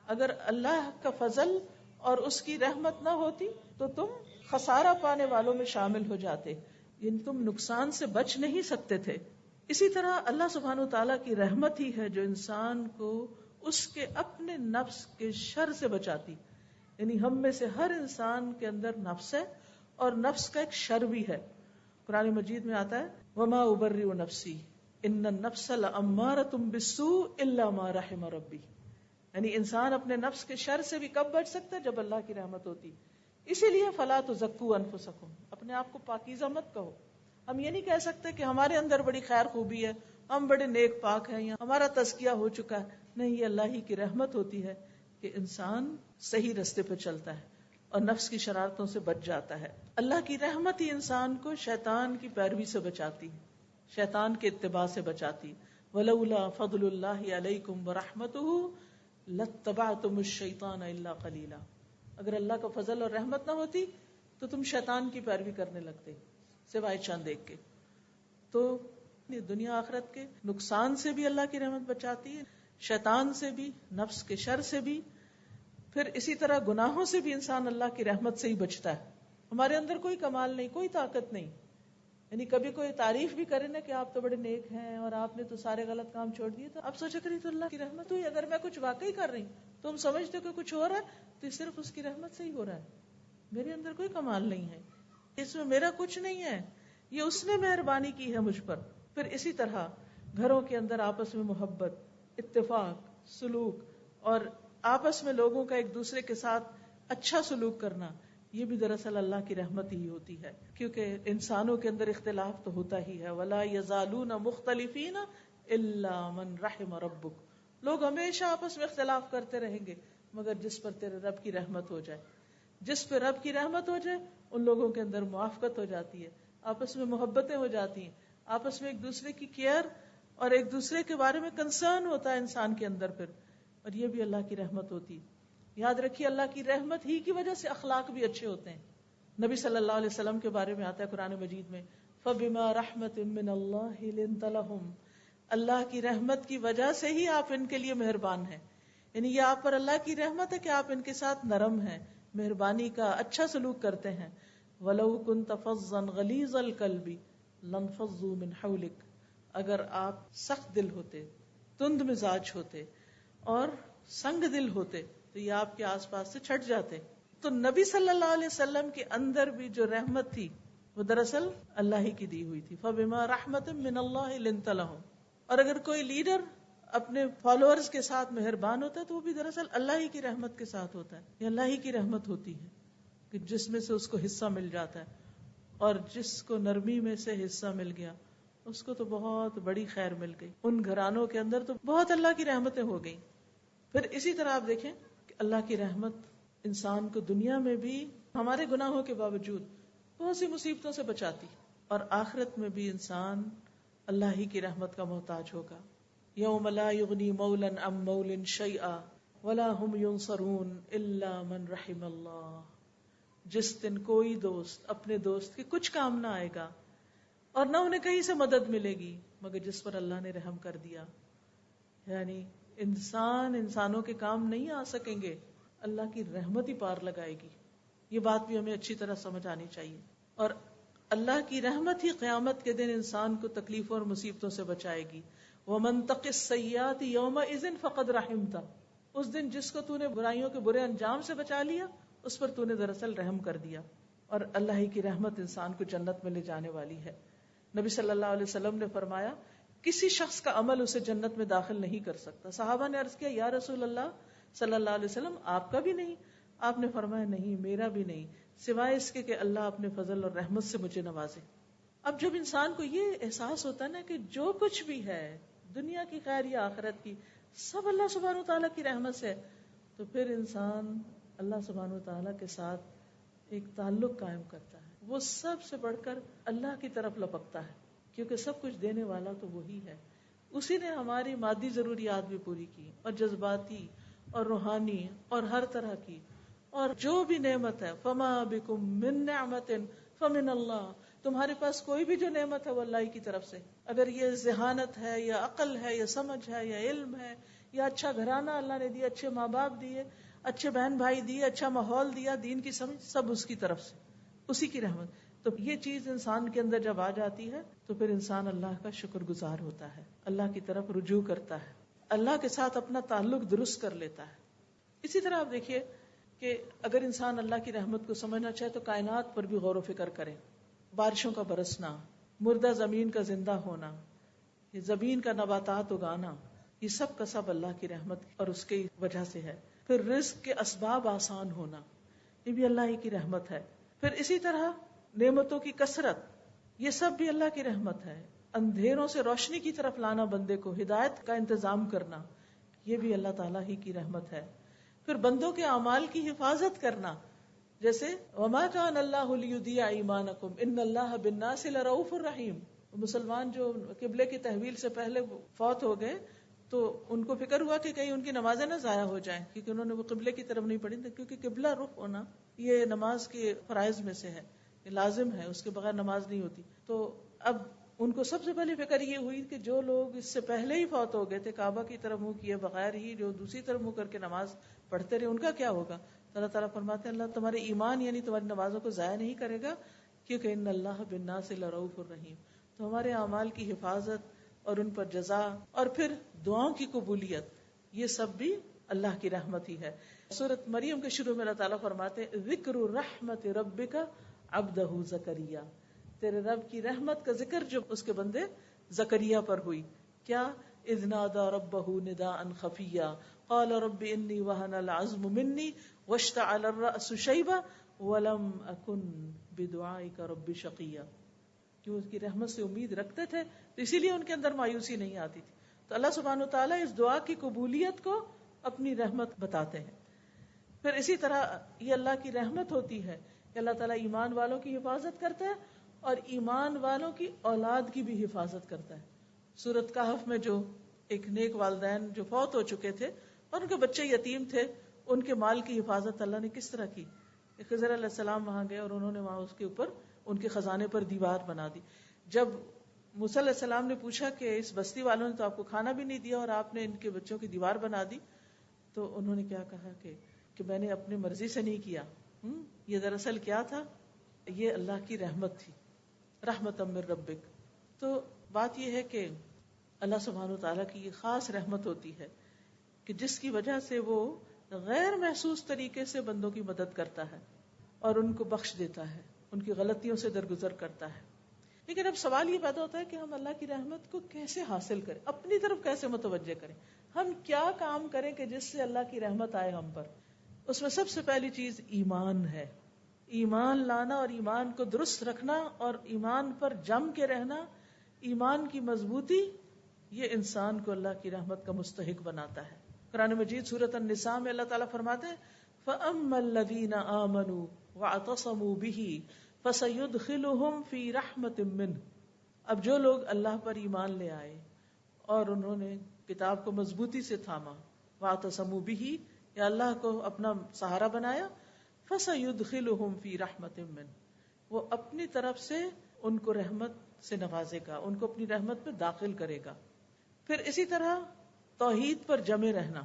S1: اگر اللہ کا فضل اور اس کی رحمت نہ ہوتی تو تم خسارہ پانے والوں میں شامل ہو جاتے، یعنی تم نقصان سے بچ نہیں سکتے تھے. اسی طرح اللہ سبحانہ وتعالیٰ کی رحمت ہی ہے جو انسان کو اس کے اپنے نفس کے شر سے بچاتی. یعنی ہم میں سے ہر انسان کے اندر نفس ہے، اور نفس کا ایک شر بھی ہے. قرآن مجید میں آتا ہے وما ابرئ نفسی ان النفس لامارۃ بالسوء الا ما رحم ربی. یعنی انسان اپنے نفس کے شر سے بھی کب بچ سکتا ہے؟ جب اللہ کی رحمت ہوتی. اسی لیے فلا تزکوا انفسکم، اپنے آپ کو پاکیزہ مت کہو. ہم یہ نہیں کہہ سکتے کہ ہمارے اندر بڑی خیر خوبی ہے، ہم بڑے نیک پاک ہیں یا ہمارا تزکیہ ہو چکا ہے. نہیں، یہ اللہ ہی کی رحمت ہوتی ہے کہ انسان صحیح راستے پہ چلتا ہے اور نفس کی شرارتوں سے بچ جاتا ہے. اللہ کی رحمت ہی انسان کو شیطان کی پیروی سے بچاتی، شیطان کے اتباع سے بچاتی. ولولا فضل اللہ علیکم ورحمتہ لاتبعتم الشیطان الا قلیلا. اگر اللہ کا فضل اور رحمت نہ ہوتی تو تم شیطان کی پیروی کرنے لگتے سوائے چاند ایک کے. تو دنیا آخرت کے نقصان سے بھی اللہ کی رحمت بچاتی ہے، شیطان سے بھی، نفس کے شر سے بھی. پھر اسی طرح گناہوں سے بھی انسان اللہ کی رحمت سے ہی بچتا ہے. ہمارے اندر کوئی کمال نہیں، کوئی طاقت نہیں. یعنی کبھی کوئی تعریف بھی کرے نا کہ آپ تو بڑے نیک ہیں اور آپ نے تو سارے غلط کام چھوڑ دیے، تو آپ سوچا کریں تو اللہ کی رحمت ہوئی. اگر میں کچھ واقعی کر رہی ہوں تو ہم سمجھتے کہ کچھ ہو رہا ہے تو صرف اس کی رحمت سے ہی ہو رہا ہے. میرے اندر کوئی کمال نہیں ہے، اس میں میرا کچھ نہیں ہے، یہ اس نے مہربانی کی ہے مجھ پر. پھر اسی طرح گھروں کے اندر آپس میں محبت، اتفاق، سلوک، اور آپس میں لوگوں کا ایک دوسرے کے ساتھ اچھا سلوک کرنا، یہ بھی دراصل اللہ کی رحمت ہی ہوتی ہے، کیونکہ انسانوں کے اندر اختلاف تو ہوتا ہی ہے. وَلَا يَزَالُونَ مُخْتَلِفِينَ إِلَّا مَنْ رَحِمَ رَبُّكَ. لوگ ہمیشہ آپس میں اختلاف کرتے رہیں گے مگر جس پر تیرے رب کی رحمت ہو جائے. جس پہ رب کی رحمت ہو جائے ان لوگوں کے اندر موافقت ہو جاتی ہے، آپس میں محبتیں ہو جاتی ہیں، آپس میں ایک دوسرے کی کیئر اور ایک دوسرے کے بارے میں کنسرن ہوتا ہے انسان کے اندر پھر، اور یہ بھی اللہ کی رحمت ہوتی. یاد رکھیے اللہ کی رحمت ہی کی وجہ سے اخلاق بھی اچھے ہوتے ہیں. نبی صلی اللہ علیہ وسلم کے بارے میں آتا ہے قرآن مجید میں فَبِمَا رَحْمَةٍ مِّنَ اللَّهِ لِنْتَ لَهُمْ. اللہ کی رحمت کی وجہ سے ہی آپ ان کے لیے مہربان ہیں. یعنی یہ آپ پر اللہ کی رحمت ہے کہ آپ ان کے ساتھ نرم ہیں، مہربانی کا اچھا سلوک کرتے ہیں. وَلَوْ كُنْتَ فَظًّا غَلِيظَ الْقَلْبِ لَانفَضُّوا مِنْ حَوْلِكَ. اگر آپ سخت دل ہوتے، تند مزاج ہوتے اور سنگ دل ہوتے تو یہ آپ کے آس پاس سے چھٹ جاتے. تو نبی صلی اللہ علیہ وسلم کے اندر بھی جو رحمت تھی وہ دراصل اللہ ہی کی دی ہوئی تھی. فَبِمَا رَحْمَةٍ مِّنَ اللَّهِ لِنْتَ لَهُمْ. اور اگر کوئی لیڈر اپنے فالوورز کے ساتھ مہربان ہوتا ہے تو وہ بھی دراصل اللہ ہی کی رحمت کے ساتھ ہوتا ہے. یہ اللہ ہی کی رحمت ہوتی ہے کہ جس میں سے اس کو حصہ مل جاتا ہے، اور جس کو نرمی میں سے حصہ مل گیا اس کو تو بہت بڑی خیر مل گئی. ان گھرانوں کے اندر تو بہت اللہ کی رحمتیں ہو گئی. پھر اسی طرح آپ دیکھیں کہ اللہ کی رحمت انسان کو دنیا میں بھی ہمارے گناہوں کے باوجود بہت سی مصیبتوں سے بچاتی، اور آخرت میں بھی انسان اللہ ہی کی رحمت کا محتاج ہوگا. یوم لا یغنی مولا عن مول شیئا ولا هم ینصرون الا من رحم اللہ. جس دن کوئی دوست اپنے دوست کے کچھ کام نہ آئے گا اور نہ انہیں کہیں سے مدد ملے گی مگر جس پر اللہ نے رحم کر دیا. یعنی انسانوں کے کام نہیں آ سکیں گے، اللہ کی رحمت ہی پار لگائے گی. یہ بات بھی ہمیں اچھی طرح سمجھ آنی چاہیے. اور اللہ کی رحمت ہی قیامت کے دن انسان کو تکلیفوں اور مصیبتوں سے بچائے گی. وَمَن تَقِ السَّيِّئَاتِ يَوْمَئِذٍ فَقَدْ رَحِمْتَ. اس دن جس کو تو نے برائیوں کے برے انجام سے بچا لیا اس پر تو نے دراصل رحم کر دیا. اور اللہ ہی کی رحمت انسان کو جنت میں لے جانے والی ہے. نبی صلی اللہ علیہ وسلم نے فرمایا کسی شخص کا عمل اسے جنت میں داخل نہیں کر سکتا. صحابہ نے عرض کیا یا رسول اللہ صلی اللہ علیہ وسلم آپ کا بھی نہیں؟ آپ نے فرمایا نہیں میرا بھی نہیں، سوائے اس کے کہ اللہ اپنے فضل اور رحمت سے مجھے نوازے. اب جب انسان کو یہ احساس ہوتا ہے نا کہ جو کچھ بھی ہے دنیا کی خیر یا آخرت کی سب اللہ سبحانہ وتعالیٰ کی رحمت سے، تو پھر انسان اللہ سبحانہ وتعالیٰ کے ساتھ ایک تعلق قائم کرتا ہے. وہ سب سے بڑھ کر اللہ کی طرف لپکتا ہے کیونکہ سب کچھ دینے والا تو وہی ہے. اسی نے ہماری مادی ضروریات بھی پوری کی اور جذباتی اور روحانی اور ہر طرح کی، اور جو بھی نعمت ہے فما بکم من نعمت فمن اللہ. تمہارے پاس کوئی بھی جو نعمت ہے وہ اللہ کی طرف سے. اگر یہ ذہانت ہے یا عقل ہے یا سمجھ ہے یا علم ہے یا اچھا گھرانہ اللہ نے دیا، اچھے ماں باپ دیے، اچھے بہن بھائی دیے، اچھا ماحول دیا، دین کی سمجھ، سب اس کی طرف سے، اسی کی رحمت. تو یہ چیز انسان کے اندر جب آ جاتی ہے تو پھر انسان اللہ کا شکر گزار ہوتا ہے، اللہ کی طرف رجوع کرتا ہے، اللہ کے ساتھ اپنا تعلق درست کر لیتا ہے. اسی طرح آپ دیکھیے کہ اگر انسان اللہ کی رحمت کو سمجھنا چاہے تو کائنات پر بھی غور و فکر کرے. بارشوں کا برسنا، مردہ زمین کا زندہ ہونا، یہ زمین کا نباتات اگانا، یہ سب کا سب اللہ کی رحمت اور اس کی وجہ سے ہے. پھر رزق کے اسباب آسان ہونا، یہ بھی اللہ ہی کی رحمت ہے. پھر اسی طرح نعمتوں کی کثرت، یہ سب بھی اللہ کی رحمت ہے. اندھیروں سے روشنی کی طرف لانا، بندے کو ہدایت کا انتظام کرنا، یہ بھی اللہ تعالیٰ ہی کی رحمت ہے. پھر بندوں کے اعمال کی حفاظت کرنا، جیسے وما کان اللہ لیضیع ایمانکم ان اللہ بالناس لرؤوف الرحیم. مسلمان جو قبلے کی تحویل سے پہلے فوت ہو گئے تو ان کو فکر ہوا کہ کہیں ان کی نمازیں نہ ضائع ہو جائیں، کیونکہ انہوں نے وہ قبلے کی طرف نہیں پڑھی، کیونکہ قبلہ رخ ہونا یہ نماز کے فرائض میں سے ہے، یہ لازم ہے، اس کے بغیر نماز نہیں ہوتی. تو اب ان کو سب سے پہلی فکر یہ ہوئی کہ جو لوگ اس سے پہلے ہی فوت ہو گئے تھے کعبہ کی طرف منہ کیے بغیر ہی جو دوسری طرف منہ کر کے نماز پڑھتے رہے، ان کا کیا ہوگا. اللہ تعالیٰ فرماتے ہیں اللہ تمہارے ایمان یعنی تمہاری نمازوں کو ضائع نہیں کرے گا، کیونکہ ان اللہ بالناس لرؤوف الرحیم. تو ہمارے اعمال کی حفاظت اور ان پر جزا اور پھر دعاؤں کی قبولیت، یہ سب بھی اللہ کی رحمت ہی ہے. سورۃ مریم کے شروع میں اللہ تعالیٰ فرماتے ہیں ذکر رحمت ربک عبدہ زکریا. تیرے رب کی رحمت کا ذکر جو اس کے بندے زکریا پر ہوئی. کیا اذ نادى ربه نداء خفيا قال رب اني وهن العظم مني واشتعل الرأس شيبا وَلَمْ أَكُنْ بِدُعَائِكَ رَبِّ شَقِيًّا، کہ اس کی رحمت سے امید رکھتے تھے تو اسی لیے ان کے اندر مایوسی نہیں آتی تھی. تو اللہ سبحانہ و تعالیٰ اس دعا کی قبولیت کو اپنی رحمت بتاتے ہیں. پھر اسی طرح یہ اللہ کی رحمت ہوتی ہے کہ اللہ تعالیٰ ایمان والوں کی حفاظت کرتا ہے اور ایمان والوں کی اولاد کی بھی حفاظت کرتا ہے. سورۃ کہف میں جو ایک نیک والدین جو فوت ہو چکے تھے اور ان کے بچے یتیم تھے، ان کے مال کی حفاظت اللہ نے کس طرح کی. خضر علیہ السلام وہاں گئے اور انہوں نے وہاں اس کے اوپر ان کے خزانے پر دیوار بنا دی. جب موسیٰ علیہ السلام نے پوچھا کہ اس بستی والوں نے تو آپ کو کھانا بھی نہیں دیا اور آپ نے ان کے بچوں کی دیوار بنا دی، تو انہوں نے کیا کہا کہ میں نے اپنی مرضی سے نہیں کیا. یہ دراصل کیا تھا؟ یہ اللہ کی رحمت تھی، رحمت من ربک. تو بات یہ ہے کہ اللہ سبحانہ و تعالیٰ کی یہ خاص رحمت ہوتی ہے کہ جس کی وجہ سے وہ غیر محسوس طریقے سے بندوں کی مدد کرتا ہے اور ان کو بخش دیتا ہے، ان کی غلطیوں سے درگزر کرتا ہے. لیکن اب سوال یہ پیدا ہوتا ہے کہ ہم اللہ کی رحمت کو کیسے حاصل کریں، اپنی طرف کیسے متوجہ کریں، ہم کیا کام کریں کہ جس سے اللہ کی رحمت آئے ہم پر. اس میں سب سے پہلی چیز ایمان ہے. ایمان لانا اور ایمان کو درست رکھنا اور ایمان پر جم کے رہنا، ایمان کی مضبوطی، یہ انسان کو اللہ کی رحمت کا مستحق بناتا ہے. قرآن مجید سورۃ النساء میں اللہ تعالیٰ فرماتے ہیں فَأَمَّا الَّذِينَ آمَنُوا وَاعْتَصَمُوا بِهِ فَسَيُدْخِلُهُمْ فِي رَحْمَةٍ مِّنْهُ. اب جو لوگ اللہ پر ایمان لے آئے اور انہوں نے کتاب کو مضبوطی سے تھاما، وَاعْتَصَمُوا بِهِ، یا اللہ کو اپنا سہارا بنایا، فَسَيُدْخِلُهُمْ فِي رَحْمَةٍ مِّنْهُ، وہ اپنی طرف سے ان کو رحمت سے نوازے گا، ان کو اپنی رحمت میں داخل کرے گا. پھر اسی طرح توحید پر جمے رہنا.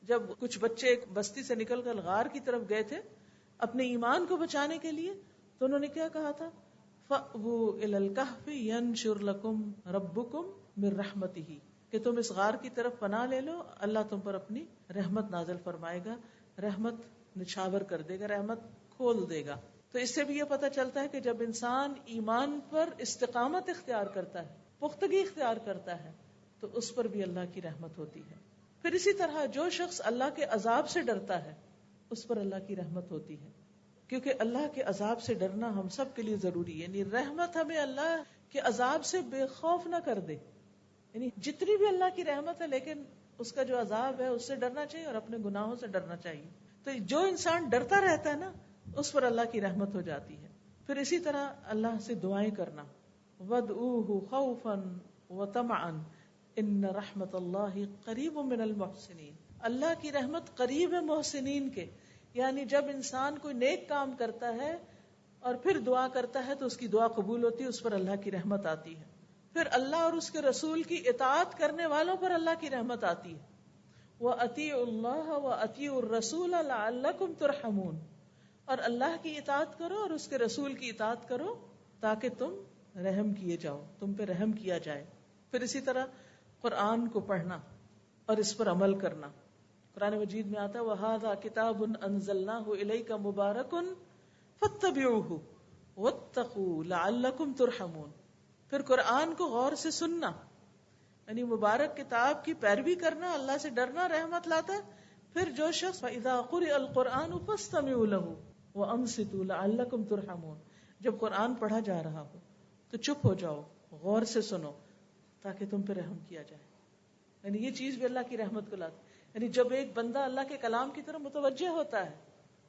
S1: جب کچھ بچے ایک بستی سے نکل کر غار کی طرف گئے تھے اپنے ایمان کو بچانے کے لیے، تو انہوں نے کیا کہا تھا؟ فَأْوُوا إِلَى الْكَهْفِ يَنشُرْ لَكُمْ رَبُّكُمْ مِنْ رَحْمَتِهِ، کہ تم اس غار کی طرف پناہ لے لو، اللہ تم پر اپنی رحمت نازل فرمائے گا، رحمت نچھاور کر دے گا، رحمت کھول دے گا. تو اس سے بھی یہ پتہ چلتا ہے کہ جب انسان ایمان پر استقامت اختیار کرتا ہے، پختگی اختیار کرتا ہے، تو اس پر بھی اللہ کی رحمت ہوتی ہے. پھر اسی طرح جو شخص اللہ کے عذاب سے ڈرتا ہے اس پر اللہ کی رحمت ہوتی ہے، کیونکہ اللہ کے عذاب سے ڈرنا ہم سب کے لیے ضروری ہے. یعنی رحمت ہمیں اللہ کے عذاب سے بے خوف نہ کر دے. یعنی جتنی بھی اللہ کی رحمت ہے لیکن اس کا جو عذاب ہے اس سے ڈرنا چاہیے اور اپنے گناہوں سے ڈرنا چاہیے. تو جو انسان ڈرتا رہتا ہے نا اس پر اللہ کی رحمت ہو جاتی ہے. پھر اسی طرح اللہ سے دعائیں کرنا، وَادْعُوهُ خَوْفًا وَطَمَعًا ان رحمت اللہ قریب من المحسنین. اللہ کی رحمت قریب ہے محسنین کے. یعنی جب انسان کوئی نیک کام کرتا ہے اور پھر دعا کرتا ہے تو اس کی دعا قبول ہوتی ہے، اس پر اللہ کی رحمت آتی ہے. پھر اللہ اور اس کے رسول کی اطاعت کرنے والوں پر اللہ کی رحمت آتی ہے. وَأَطِيعُوا اللَّهَ وَأَطِيعُوا الرَّسُولَ لَعَلَّكُمْ تُرْحَمُونَ، اور اللہ کی اطاعت کرو اور اس کے رسول کی اطاعت کرو تاکہ تم رحم کیے جاؤ، تم پہ رحم کیا جائے. پھر اسی طرح قرآن کو پڑھنا اور اس پر عمل کرنا. قرآن مجید میں آتا ہے وَهَذَا كِتَابٌ أَنزَلْنَاهُ إِلَيْكَ مُبَارَكٌ فَاتَّبِعُوهُ وَاتَّقُوا لَعَلَّكُمْ تُرْحَمُونَ. پھر قرآن کو غور سے سننا، یعنی مبارک کتاب کی پیروی کرنا، اللہ سے ڈرنا رحمت لاتا ہے. پھر جو شخص فَإِذَا قُرِئَ الْقُرْآنُ فَاسْتَمِعُوا لَهُ وَأَنصِتُوا لَعَلَّكُمْ تُرْحَمُونَ. جب قرآن پڑھا جا رہا ہو تو چپ ہو جاؤ، غور سے سنو تاکہ تم پہ رحم کیا جائے. یعنی یہ چیز بھی اللہ کی رحمت کو لاتی. یعنی جب ایک بندہ اللہ کے کلام کی طرف متوجہ ہوتا ہے،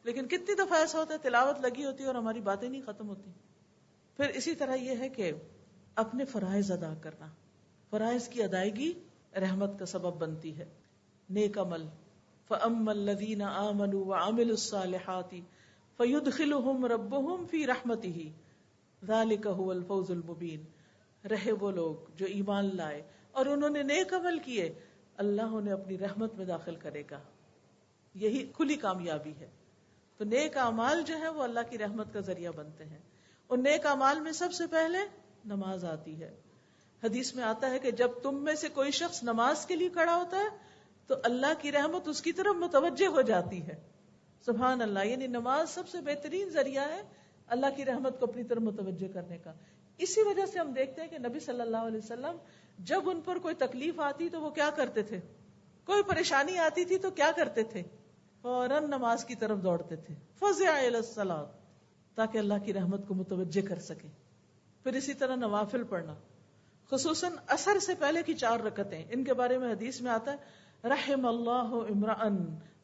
S1: لیکن کتنی دفعہ ایسا ہوتا ہے تلاوت لگی ہوتی ہے اور ہماری باتیں نہیں ختم ہوتی. پھر اسی طرح یہ ہے کہ اپنے فرائض ادا کرنا، فرائض کی ادائیگی رحمت کا سبب بنتی ہے. نیک عمل، فَأَمَّا الَّذِينَ آمَنُوا وَعَمِلُوا الصَّالِحَاتِ فَيُدْخِلُهُمْ رَبُّهُمْ فِي رَحْمَتِهِ ذَلِكَ هُوَ الْفَوْزُ الْمُبِينُ. رہے وہ لوگ جو ایمان لائے اور انہوں نے نیک عمل کیے، اللہ انہیں اپنی رحمت میں داخل کرے گا. یہی کھلی کامیابی ہے. تو نیک اعمال جو ہے وہ اللہ کی رحمت کا ذریعہ بنتے ہیں. اور نیک اعمال میں سب سے پہلے نماز آتی ہے. حدیث میں آتا ہے کہ جب تم میں سے کوئی شخص نماز کے لیے کھڑا ہوتا ہے تو اللہ کی رحمت اس کی طرف متوجہ ہو جاتی ہے. سبحان اللہ. یعنی نماز سب سے بہترین ذریعہ ہے اللہ کی رحمت کو اپنی طرف متوجہ کرنے کا. اسی وجہ سے ہم دیکھتے ہیں کہ نبی صلی اللہ علیہ وسلم جب ان پر کوئی تکلیف آتی تو وہ کیا کرتے تھے، کوئی پریشانی آتی تھی تو کیا کرتے تھے، فوراً نماز کی طرف دوڑتے تھے. فزع الی الصلاۃ، تاکہ اللہ کی رحمت کو متوجہ کر سکیں. پھر اسی طرح نوافل پڑھنا، خصوصاً عصر سے پہلے کی 4 رکعتیں. ان کے بارے میں حدیث میں آتا ہے رحم اللہ امرأن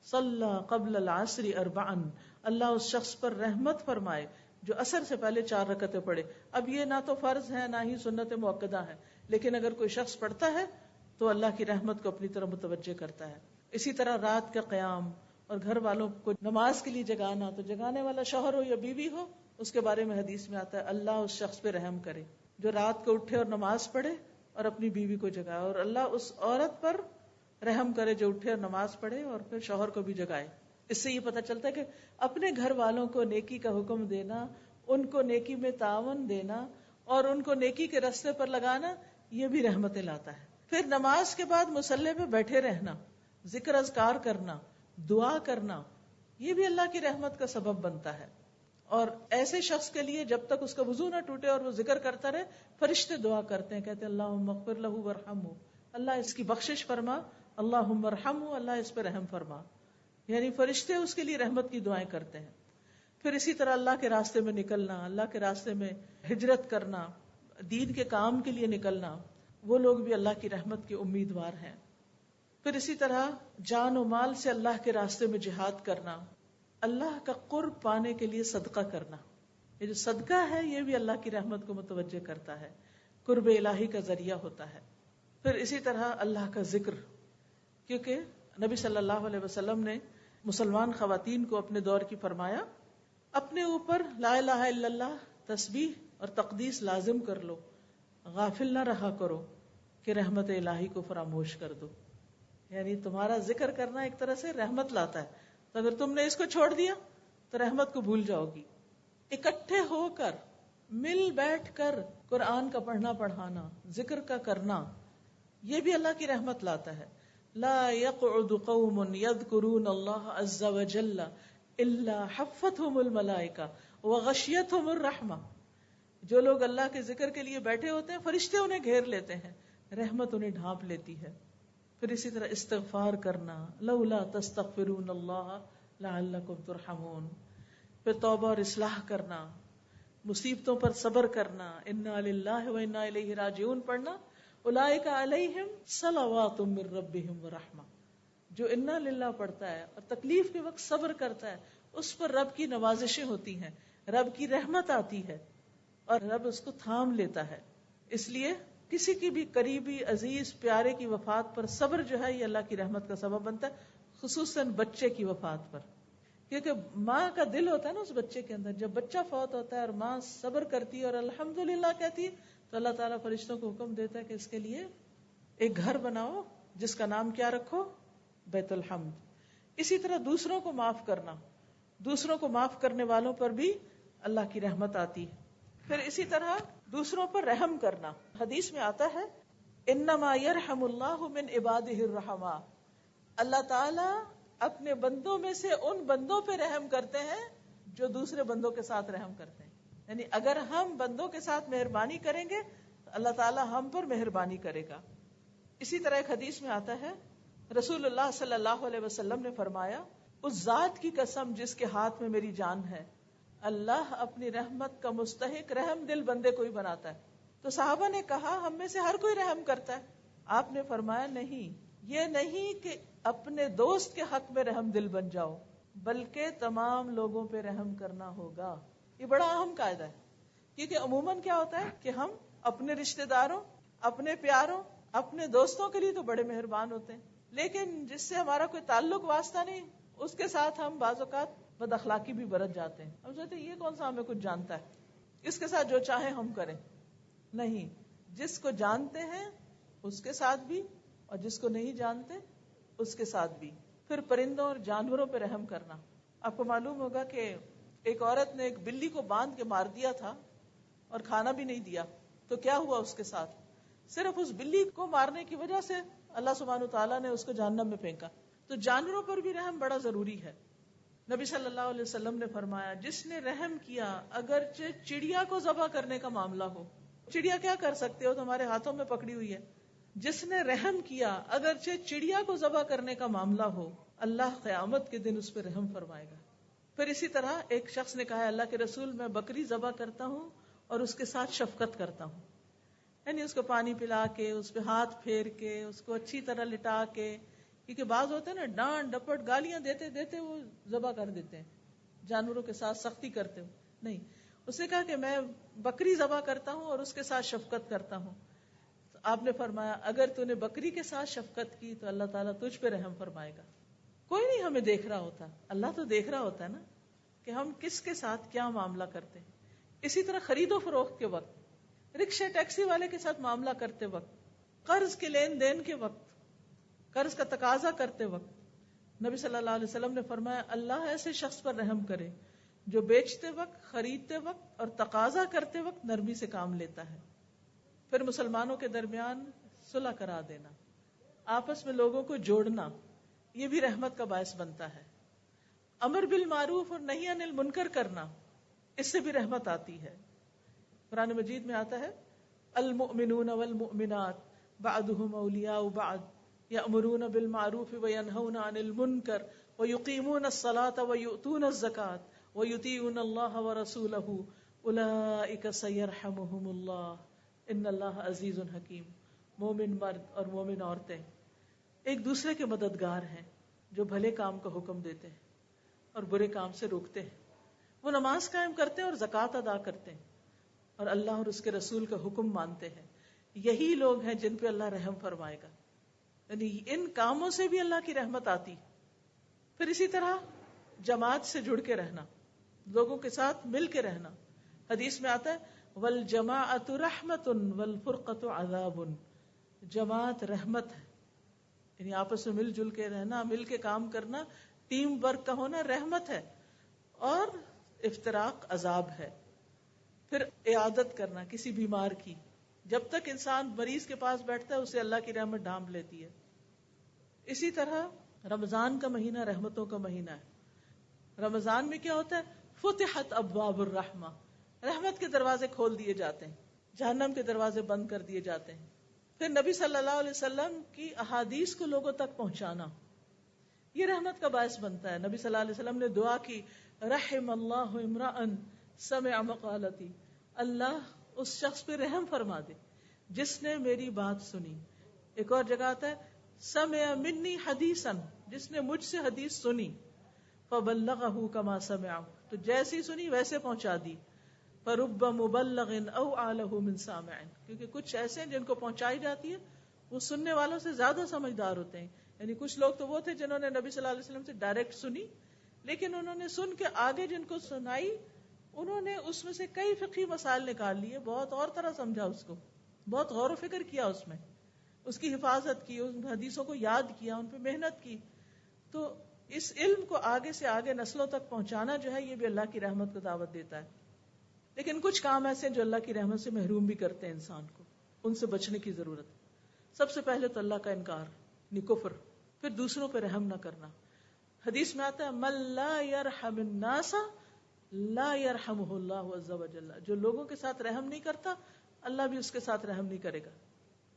S1: صلی قبل العصر 4، اللہ اس شخص پر رحمت فرمائے جو عصر سے پہلے 4 رکعتیں پڑھے. اب یہ نہ تو فرض ہے نہ ہی سنت مؤکدہ ہے، لیکن اگر کوئی شخص پڑھتا ہے تو اللہ کی رحمت کو اپنی طرف متوجہ کرتا ہے. اسی طرح رات کا قیام اور گھر والوں کو نماز کے لیے جگانا، تو جگانے والا شوہر ہو یا بیوی ہو، اس کے بارے میں حدیث میں آتا ہے اللہ اس شخص پہ رحم کرے جو رات کو اٹھے اور نماز پڑھے اور اپنی بیوی کو جگائے، اور اللہ اس عورت پر رحم کرے جو اٹھے اور نماز پڑھے اور پھر شوہر کو بھی جگائے. اس سے یہ پتہ چلتا ہے کہ اپنے گھر والوں کو نیکی کا حکم دینا، ان کو نیکی میں تعاون دینا اور ان کو نیکی کے راستے پر لگانا، یہ بھی رحمتیں لاتا ہے. پھر نماز کے بعد مصلی پہ بیٹھے رہنا، ذکر اذکار کرنا، دعا کرنا، یہ بھی اللہ کی رحمت کا سبب بنتا ہے. اور ایسے شخص کے لیے جب تک اس کا وضو نہ ٹوٹے اور وہ ذکر کرتا رہے، فرشتے دعا کرتے ہیں، کہتے ہیں اللہم اغفر لہ ورحمہ، اللہ اس کی بخشش فرما، اللہم ارحمہ، اللہ اس پہ رحم فرما. یعنی فرشتے اس کے لیے رحمت کی دعائیں کرتے ہیں. پھر اسی طرح اللہ کے راستے میں نکلنا، اللہ کے راستے میں ہجرت کرنا، دین کے کام کے لیے نکلنا، وہ لوگ بھی اللہ کی رحمت کے امیدوار ہیں. پھر اسی طرح جان و مال سے اللہ کے راستے میں جہاد کرنا، اللہ کا قرب پانے کے لیے صدقہ کرنا. یہ جو صدقہ ہے یہ بھی اللہ کی رحمت کو متوجہ کرتا ہے، قرب الہی کا ذریعہ ہوتا ہے. پھر اسی طرح اللہ کا ذکر، کیونکہ نبی صلی اللہ علیہ وسلم نے مسلمان خواتین کو اپنے دور کی فرمایا اپنے اوپر لا الہ الا اللہ تسبیح اور تقدیس لازم کر لو، غافل نہ رہا کرو کہ رحمت الہی کو فراموش کر دو. یعنی تمہارا ذکر کرنا ایک طرح سے رحمت لاتا ہے، تو اگر تم نے اس کو چھوڑ دیا تو رحمت کو بھول جاؤ گی. اکٹھے ہو کر مل بیٹھ کر قرآن کا پڑھنا پڑھانا، ذکر کا کرنا، یہ بھی اللہ کی رحمت لاتا ہے. لا يقعد قوم يذكرون الله عز وجل الا حفتهم الملائکہ وغشیتهم الرحمہ. جو لوگ اللہ کے ذکر کے لیے بیٹھے ہوتے ہیں فرشتے انہیں گھیر لیتے ہیں، رحمت انہیں ڈھانپ لیتی ہے. پھر اسی طرح استغفار کرنا، لولا تستغفرون اللہ لعلکم ترحمون. پھر توبہ اور اصلاح کرنا، مصیبتوں پر صبر کرنا، انا للہ و انا الیہ راجعون پڑھنا، اولئک علیہم صلوات من ربہم ورحمہ. جو انا للہ پڑھتا ہے اور تکلیف کے وقت صبر کرتا ہے، اس پر رب کی نوازشیں ہوتی ہیں، رب کی رحمت آتی ہے اور رب اس کو تھام لیتا ہے. اس لیے کسی کی بھی قریبی عزیز پیارے کی وفات پر صبر جو ہے یہ اللہ کی رحمت کا سبب بنتا ہے، خصوصاً بچے کی وفات پر. کیونکہ ماں کا دل ہوتا ہے نا اس بچے کے اندر، جب بچہ فوت ہوتا ہے اور ماں صبر کرتی ہے اور الحمدللہ کہتی ہے تو اللہ تعالیٰ فرشتوں کو حکم دیتا ہے کہ اس کے لیے ایک گھر بناؤ جس کا نام کیا رکھو؟ بیت الحمد. اسی طرح دوسروں کو معاف کرنا، دوسروں کو معاف کرنے والوں پر بھی اللہ کی رحمت آتی ہے. پھر اسی طرح دوسروں پر رحم کرنا، حدیث میں آتا ہے انما یرحم اللہ من عبادہ الرحماء، اللہ تعالیٰ اپنے بندوں میں سے ان بندوں پہ رحم کرتے ہیں جو دوسرے بندوں کے ساتھ رحم کرتے ہیں. یعنی اگر ہم بندوں کے ساتھ مہربانی کریں گے تو اللہ تعالیٰ ہم پر مہربانی کرے گا. اسی طرح ایک حدیث میں آتا ہے رسول اللہ صلی اللہ علیہ وسلم نے فرمایا اس ذات کی قسم جس کے ہاتھ میں میری جان ہے، اللہ اپنی رحمت کا مستحق رحم دل بندے کو ہی بناتا ہے. تو صحابہ نے کہا ہم میں سے ہر کوئی رحم کرتا ہے. آپ نے فرمایا نہیں، یہ نہیں کہ اپنے دوست کے حق میں رحم دل بن جاؤ، بلکہ تمام لوگوں پہ رحم کرنا ہوگا. یہ بڑا اہم قاعدہ ہے، کیونکہ عموماً کیا ہوتا ہے کہ ہم اپنے رشتہ داروں، اپنے پیاروں، اپنے دوستوں کے لیے تو بڑے مہربان ہوتے ہیں، لیکن جس سے ہمارا کوئی تعلق واسطہ نہیں اس کے ساتھ ہم بعض اوقات بد اخلاقی بھی برت جاتے ہیں. ہم سوچتے ہیں یہ کون سا ہمیں کچھ جانتا ہے، اس کے ساتھ جو چاہیں ہم کریں. نہیں، جس کو جانتے ہیں اس کے ساتھ بھی اور جس کو نہیں جانتے اس کے ساتھ بھی. پھر پرندوں اور جانوروں پہ رحم کرنا. آپ کو معلوم ہوگا کہ ایک عورت نے ایک بلی کو باندھ کے مار دیا تھا اور کھانا بھی نہیں دیا، تو کیا ہوا اس کے ساتھ؟ صرف اس بلی کو مارنے کی وجہ سے اللہ سبحانہ تعالیٰ نے اس کو جہنم میں پھینکا. تو جانوروں پر بھی رحم بڑا ضروری ہے. نبی صلی اللہ علیہ وسلم نے فرمایا جس نے رحم کیا اگرچہ چڑیا کو ذبح کرنے کا معاملہ ہو، چڑیا کیا کر سکتے ہو، تمہارے ہاتھوں میں پکڑی ہوئی ہے، جس نے رحم کیا اگرچہ چڑیا کو ذبح کرنے کا معاملہ ہو، اللہ قیامت کے دن اس پہ رحم فرمائے گا. پھر اسی طرح ایک شخص نے کہا اللہ کے رسول میں بکری ذبح کرتا ہوں اور اس کے ساتھ شفقت کرتا ہوں، یعنی اس کو پانی پلا کے، اس پہ ہاتھ پھیر کے، اس کو اچھی طرح لٹا کے، کیونکہ بعض ہوتے ہیں نا ڈانٹ ڈپٹ گالیاں دیتے دیتے وہ ذبح کر دیتے ہیں، جانوروں کے ساتھ سختی کرتے ہو نہیں، اس نے کہا کہ میں بکری ذبح کرتا ہوں اور اس کے ساتھ شفقت کرتا ہوں. تو آپ نے فرمایا اگر تو نے بکری کے ساتھ شفقت کی تو اللہ تعالیٰ تجھ پہ رحم فرمائے گا. کوئی نہیں ہمیں دیکھ رہا ہوتا، اللہ تو دیکھ رہا ہوتا ہے نا کہ ہم کس کے ساتھ کیا معاملہ کرتے ہیں. اسی طرح خرید و فروخت کے وقت، رکشے ٹیکسی والے کے ساتھ معاملہ کرتے وقت، قرض کے لین دین کے وقت، قرض کا تقاضا کرتے وقت، نبی صلی اللہ علیہ وسلم نے فرمایا اللہ ایسے شخص پر رحم کرے جو بیچتے وقت، خریدتے وقت اور تقاضا کرتے وقت نرمی سے کام لیتا ہے. پھر مسلمانوں کے درمیان صلح کرا دینا، آپس میں لوگوں کو جوڑنا، یہ بھی رحمت کا باعث بنتا ہے. امر بالمعروف اور نہی عن المنکر کرنا، اس سے بھی رحمت آتی ہے. قرآن مجید میں آتا ہے المؤمنون والمؤمنات بعضهم اولیاء بعض یأمرون بالمعروف وینہون عن المنکر ویقیمون الصلاة ویؤتون الزکاة ویطیعون اللہ ورسولہ اولئک سیرحمہم اللہ ان اللہ عزیز حکیم. مومن مرد اور مومن عورتیں ایک دوسرے کے مددگار ہیں جو بھلے کام کا حکم دیتے ہیں اور برے کام سے روکتے ہیں. وہ نماز قائم کرتے ہیں اور زکوٰۃ ادا کرتے ہیں اور اللہ اور اس کے رسول کا حکم مانتے ہیں. یہی لوگ ہیں جن پہ اللہ رحم فرمائے گا. یعنی ان کاموں سے بھی اللہ کی رحمت آتی. پھر اسی طرح جماعت سے جڑ کے رہنا، لوگوں کے ساتھ مل کے رہنا. حدیث میں آتا ہے والجماعۃ رحمت والفرقۃ عذاب. جماعت رحمت ہے، یعنی آپس میں مل جل کے رہنا، مل کے کام کرنا، ٹیم ورک کا ہونا رحمت ہے، اور افتراق عذاب ہے. پھر عیادت کرنا کسی بیمار کی، جب تک انسان مریض کے پاس بیٹھتا ہے اسے اللہ کی رحمت ڈھانپ لیتی ہے. اسی طرح رمضان کا مہینہ رحمتوں کا مہینہ ہے. رمضان میں کیا ہوتا ہے فتحت ابواب الرحمہ، رحمت کے دروازے کھول دیے جاتے ہیں، جہنم کے دروازے بند کر دیے جاتے ہیں. پھر نبی صلی اللہ علیہ وسلم کی احادیث کو لوگوں تک پہنچانا، یہ رحمت کا باعث بنتا ہے. نبی صلی اللہ علیہ وسلم نے دعا کی رحم اللہ امرأ سمع مقالتی، اللہ اس شخص پہ رحم فرما دے جس نے میری بات سنی. ایک اور جگہ آتا ہے سمع منی حدیثا، جس نے مجھ سے حدیث سنی، فبلغہ کما سمع، تو جیسی سنی ویسے پہنچا دی. فرب مبلغ او اعلہ من سامع، کیونکہ کچھ ایسے ہیں جن کو پہنچائی جاتی ہے وہ سننے والوں سے زیادہ سمجھدار ہوتے ہیں. یعنی کچھ لوگ تو وہ تھے جنہوں نے نبی صلی اللہ علیہ وسلم سے ڈائریکٹ سنی، لیکن انہوں نے سن کے آگے جن کو سنائی انہوں نے اس میں سے کئی فقہی مسائل نکال لیے، بہت اور طرح سمجھا، اس کو بہت غور و فکر کیا، اس میں اس کی حفاظت کی، ان حدیثوں کو یاد کیا، ان پہ محنت کی. تو اس علم کو آگے سے آگے نسلوں تک پہنچانا جو ہے یہ بھی اللہ کی رحمت کو دعوت دیتا ہے. لیکن کچھ کام ایسے ہیں جو اللہ کی رحمت سے محروم بھی کرتے ہیں انسان کو، ان سے بچنے کی ضرورت. سب سے پہلے تو اللہ کا انکار، یعنی کفر. پھر دوسروں پہ رحم نہ کرنا. حدیث میں آتا ہے من لا يرحم الناس لا يرحمه اللہ عز وجل، جو لوگوں کے ساتھ رحم نہیں کرتا اللہ بھی اس کے ساتھ رحم نہیں کرے گا.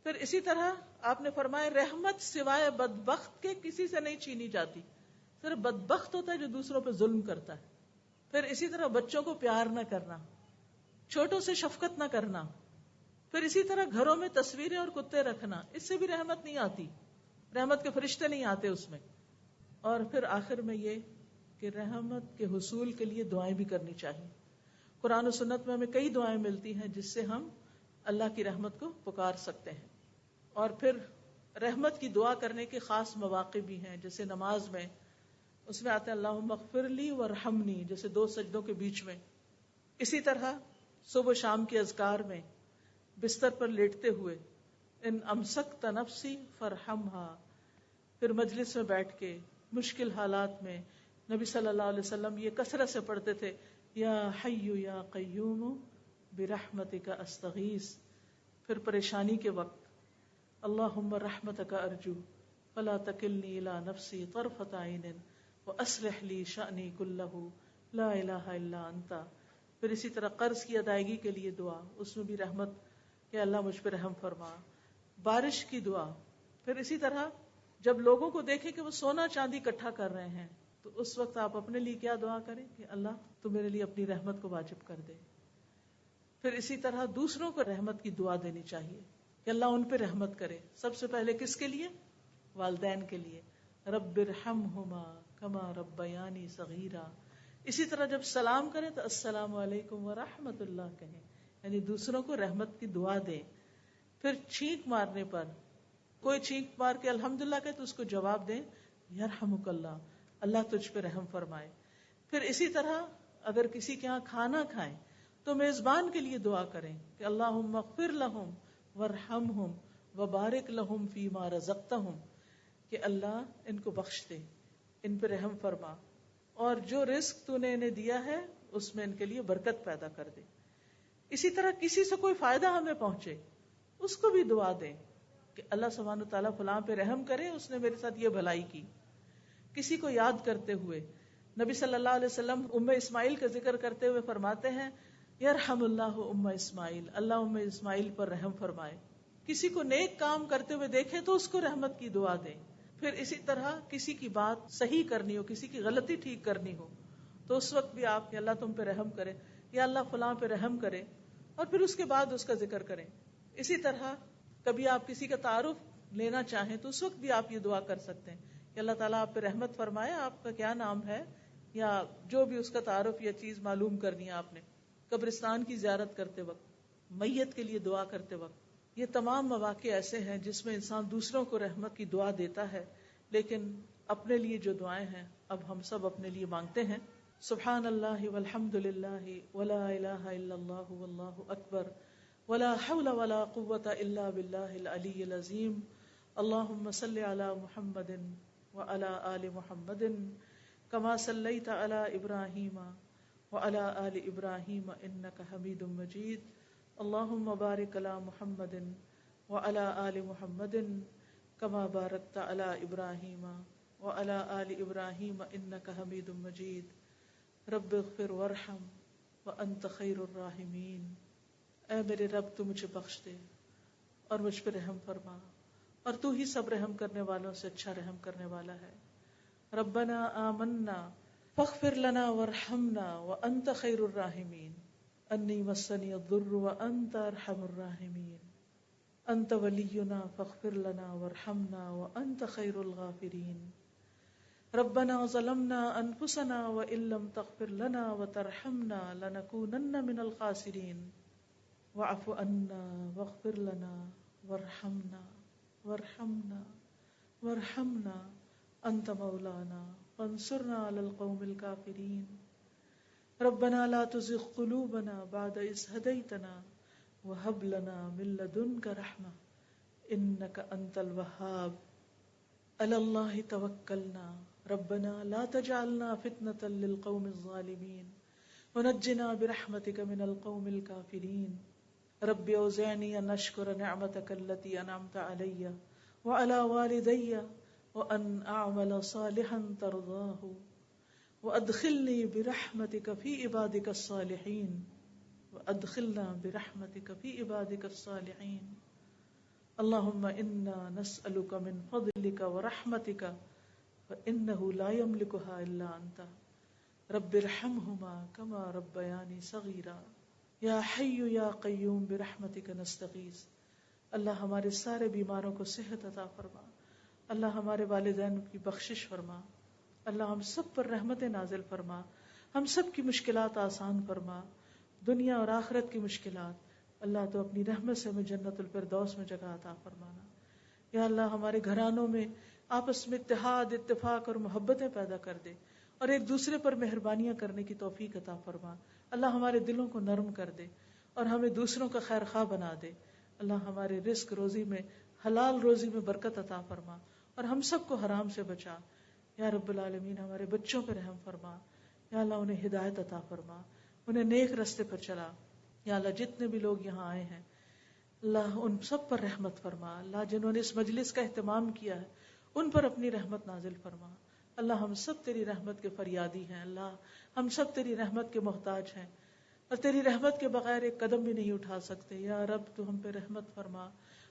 S1: پھر اسی طرح آپ نے فرمایا رحمت سوائے بدبخت کے کسی سے نہیں چھینی جاتی، صرف بدبخت ہوتا ہے جو دوسروں پہ ظلم کرتا ہے. پھر اسی طرح بچوں کو پیار نہ کرنا، چھوٹوں سے شفقت نہ کرنا. پھر اسی طرح گھروں میں تصویریں اور کتے رکھنا، اس سے بھی رحمت نہیں آتی، رحمت کے فرشتے نہیں آتے اس میں. اور پھر آخر میں یہ کہ رحمت کے حصول کے لیے دعائیں بھی کرنی چاہیے. قرآن و سنت میں ہمیں کئی دعائیں ملتی ہیں جس سے ہم اللہ کی رحمت کو پکار سکتے ہیں. اور پھر رحمت کی دعا کرنے کے خاص مواقع بھی ہیں، جیسے نماز میں اس میں آتا ہے اللہم اغفر لی وارحمنی، جیسے 2 سجدوں کے بیچ میں. اسی طرح صبح و شام کے اذکار میں بستر پر لیٹتے ہوئے ان امسکت نفسی فرحمہا. پھر مجلس میں بیٹھ کے مشکل حالات میں نبی صلی اللہ علیہ وسلم یہ کثرت سے پڑھتے تھے یا حی یا قیوم برحمتک استغیث. پھر پریشانی کے وقت اللہم رحمتک ارجو فلا تکلنی الی نفسی طرفۃ عین واصلح لی شأنی کلہ لا الہ الا انت. پھر اسی طرح قرض کی ادائیگی کے لیے دعا، اس میں بھی رحمت کہ اللہ مجھ پہ رحم فرما. بارش کی دعا. پھر اسی طرح جب لوگوں کو دیکھیں کہ وہ سونا چاندی اکٹھا کر رہے ہیں تو اس وقت آپ اپنے لیے کیا دعا کریں کہ اللہ تو میرے لیے اپنی رحمت کو واجب کر دے. پھر اسی طرح دوسروں کو رحمت کی دعا دینی چاہیے کہ اللہ ان پہ رحمت کرے. سب سے پہلے کس کے لیے؟ والدین کے لیے. رب ارحمہما کما ربیانی صغیرا. اسی طرح جب سلام کریں تو السلام علیکم ورحمۃ اللہ کہیں، یعنی دوسروں کو رحمت کی دعا دیں. پھر چھینک مارنے پر کوئی چھینک مار کے الحمدللہ کہے تو اس کو جواب دیں یرحمک اللہ، اللہ تجھ پہ رحم فرمائے. پھر اسی طرح اگر کسی کے ہاں کھانا کھائیں تو میزبان کے لیے دعا کریں کہ اللہم اغفر لہم ورحمہم وبارک لہم فیما رزقتہم، کہ اللہ ان کو بخش دے، ان پہ رحم فرما، اور جو رزق تو نے انہیں دیا ہے اس میں ان کے لیے برکت پیدا کر دے. اسی طرح کسی سے کوئی فائدہ ہمیں پہنچے اس کو بھی دعا دیں کہ اللہ سبحانہ وتعالیٰ فلاں پہ رحم کرے، اس نے میرے ساتھ یہ بھلائی کی. کسی کو یاد کرتے ہوئے نبی صلی اللہ علیہ وسلم ام اسماعیل کا ذکر کرتے ہوئے فرماتے ہیں یرحم اللہ ام اسماعیل، اللہ ام اسماعیل پر رحم فرمائے. کسی کو نیک کام کرتے ہوئے دیکھیں تو اس کو رحمت کی دعا دیں. پھر اسی طرح کسی کی بات صحیح کرنی ہو، کسی کی غلطی ٹھیک کرنی ہو تو اس وقت بھی آپ کہ اللہ تم پہ رحم کرے یا اللہ فلاں پہ رحم کرے، اور پھر اس کے بعد اس کا ذکر کریں. اسی طرح کبھی آپ کسی کا تعارف لینا چاہیں تو اس وقت بھی آپ یہ دعا کر سکتے ہیں کہ اللہ تعالیٰ آپ پہ رحمت فرمائے، آپ کا کیا نام ہے، یا جو بھی اس کا تعارف یا چیز معلوم کرنی ہے آپ نے. قبرستان کی زیارت کرتے وقت، میت کے لیے دعا کرتے وقت، یہ تمام مواقع ایسے ہیں جس میں انسان دوسروں کو رحمت کی دعا دیتا ہے. لیکن اپنے لیے جو دعائیں ہیں اب ہم سب اپنے لیے مانگتے ہیں. سبحان اللہ والحمد للہ ولا الہ الا اللہ واللہ اکبر ولا حول ولا قوة الا باللہ العلی العظیم. اللہم صل علی محمد وعلی آل محمد کما صلیت علی ابراہیم وعلی آل ابراہیم انک حمید مجید. اللہم بارک علی محمد وعلی آل محمد کما بارکت علی ابراہیم وعلی آل ابراہیم انک حمید مجید. رب اغفر وارحم وانت خیر الراحمین. اے میرے رب تو مجھے بخش دے اور مجھ پہ رحم فرما، اور تو ہی سب رحم کرنے والوں سے اچھا رحم کرنے والا ہے. ربنا آمنا فاغفر لنا وارحمنا وانت خیر الراحمین. انی مسنی الضر وانت ارحم الراحمین. انت ولینا فاغفر لنا وارحمنا وانت خیر الغافرین. ربنا ظلمنا انفسنا وان لم تغفر لنا وترحمنا لنکونن من الخاسرین. واعف عنا واغفر لنا وارحمنا وارحمنا وارحمنا انت مولانا فانصرنا على القوم الكافرین. ربنا لا تزغ قلوبنا بعد إذ هديتنا وهب لنا من لدنك رحمة إنك أنت الوهاب. على الله توكلنا ربنا لا تجعلنا فتنة للقوم الظالمين ونجنا برحمتك من القوم الكافرين. رب اوزعني ان اشكر نعمتك التي انعمت علي وعلى والدي وان اعمل صالحا ترضاه وادخلني برحمتك في عبادك الصالحين وادخلنا برحمتك في عبادك الصالحين. اللهم انا نسألك من فضلك ورحمتك فانه لا يملكها الا انت. رب ارحمهما كما ربياني صغيرا. یا حی یا قیوم برحمتک نستغیث. اللہ ہمارے سارے بیماروں کو صحت عطا فرما، اللہ ہمارے والدین کی بخشش فرما، اللہ ہم سب پر رحمت نازل فرما، ہم سب کی مشکلات آسان فرما، دنیا اور آخرت کی مشکلات. اللہ تو اپنی رحمت سے ہمیں جنت الفردوس میں جگہ عطا فرمانا. یا اللہ ہمارے گھرانوں میں آپس میں اتحاد، اتفاق اور محبتیں پیدا کر دے، اور ایک دوسرے پر مہربانیاں کرنے کی توفیق عطا فرما. اللہ ہمارے دلوں کو نرم کر دے اور ہمیں دوسروں کا خیر خواہ بنا دے. اللہ ہمارے رزق روزی میں، حلال روزی میں برکت عطا فرما اور ہم سب کو حرام سے بچا. یا رب العالمین ہمارے بچوں پہ رحم فرما. یا اللہ انہیں ہدایت عطا فرما، انہیں نیک رستے پر چلا. یا اللہ جتنے بھی لوگ یہاں آئے ہیں اللہ ان سب پر رحمت فرما. اللہ جنہوں نے اس مجلس کا اہتمام کیا ہے ان پر اپنی رحمت نازل فرما. اللہ ہم سب تیری رحمت کے فریادی ہیں، اللہ ہم سب تیری رحمت کے محتاج ہیں اور تیری رحمت کے بغیر ایک قدم بھی نہیں اٹھا سکتے. یا رب تو ہم پہ رحمت فرما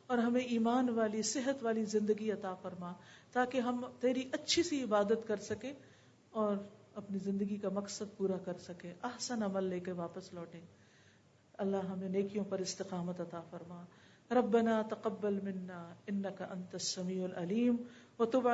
S1: اور ہمیں ایمان والی، صحت والی زندگی عطا فرما تاکہ ہم تیری اچھی سی عبادت کر سکیں اور اپنی زندگی کا مقصد پورا کر سکے، احسن عمل لے کے واپس لوٹیں. اللہ ہمیں نیکیوں پر استقامت عطا فرما. ربنا تقبل منا انك انت السميع العليم وتب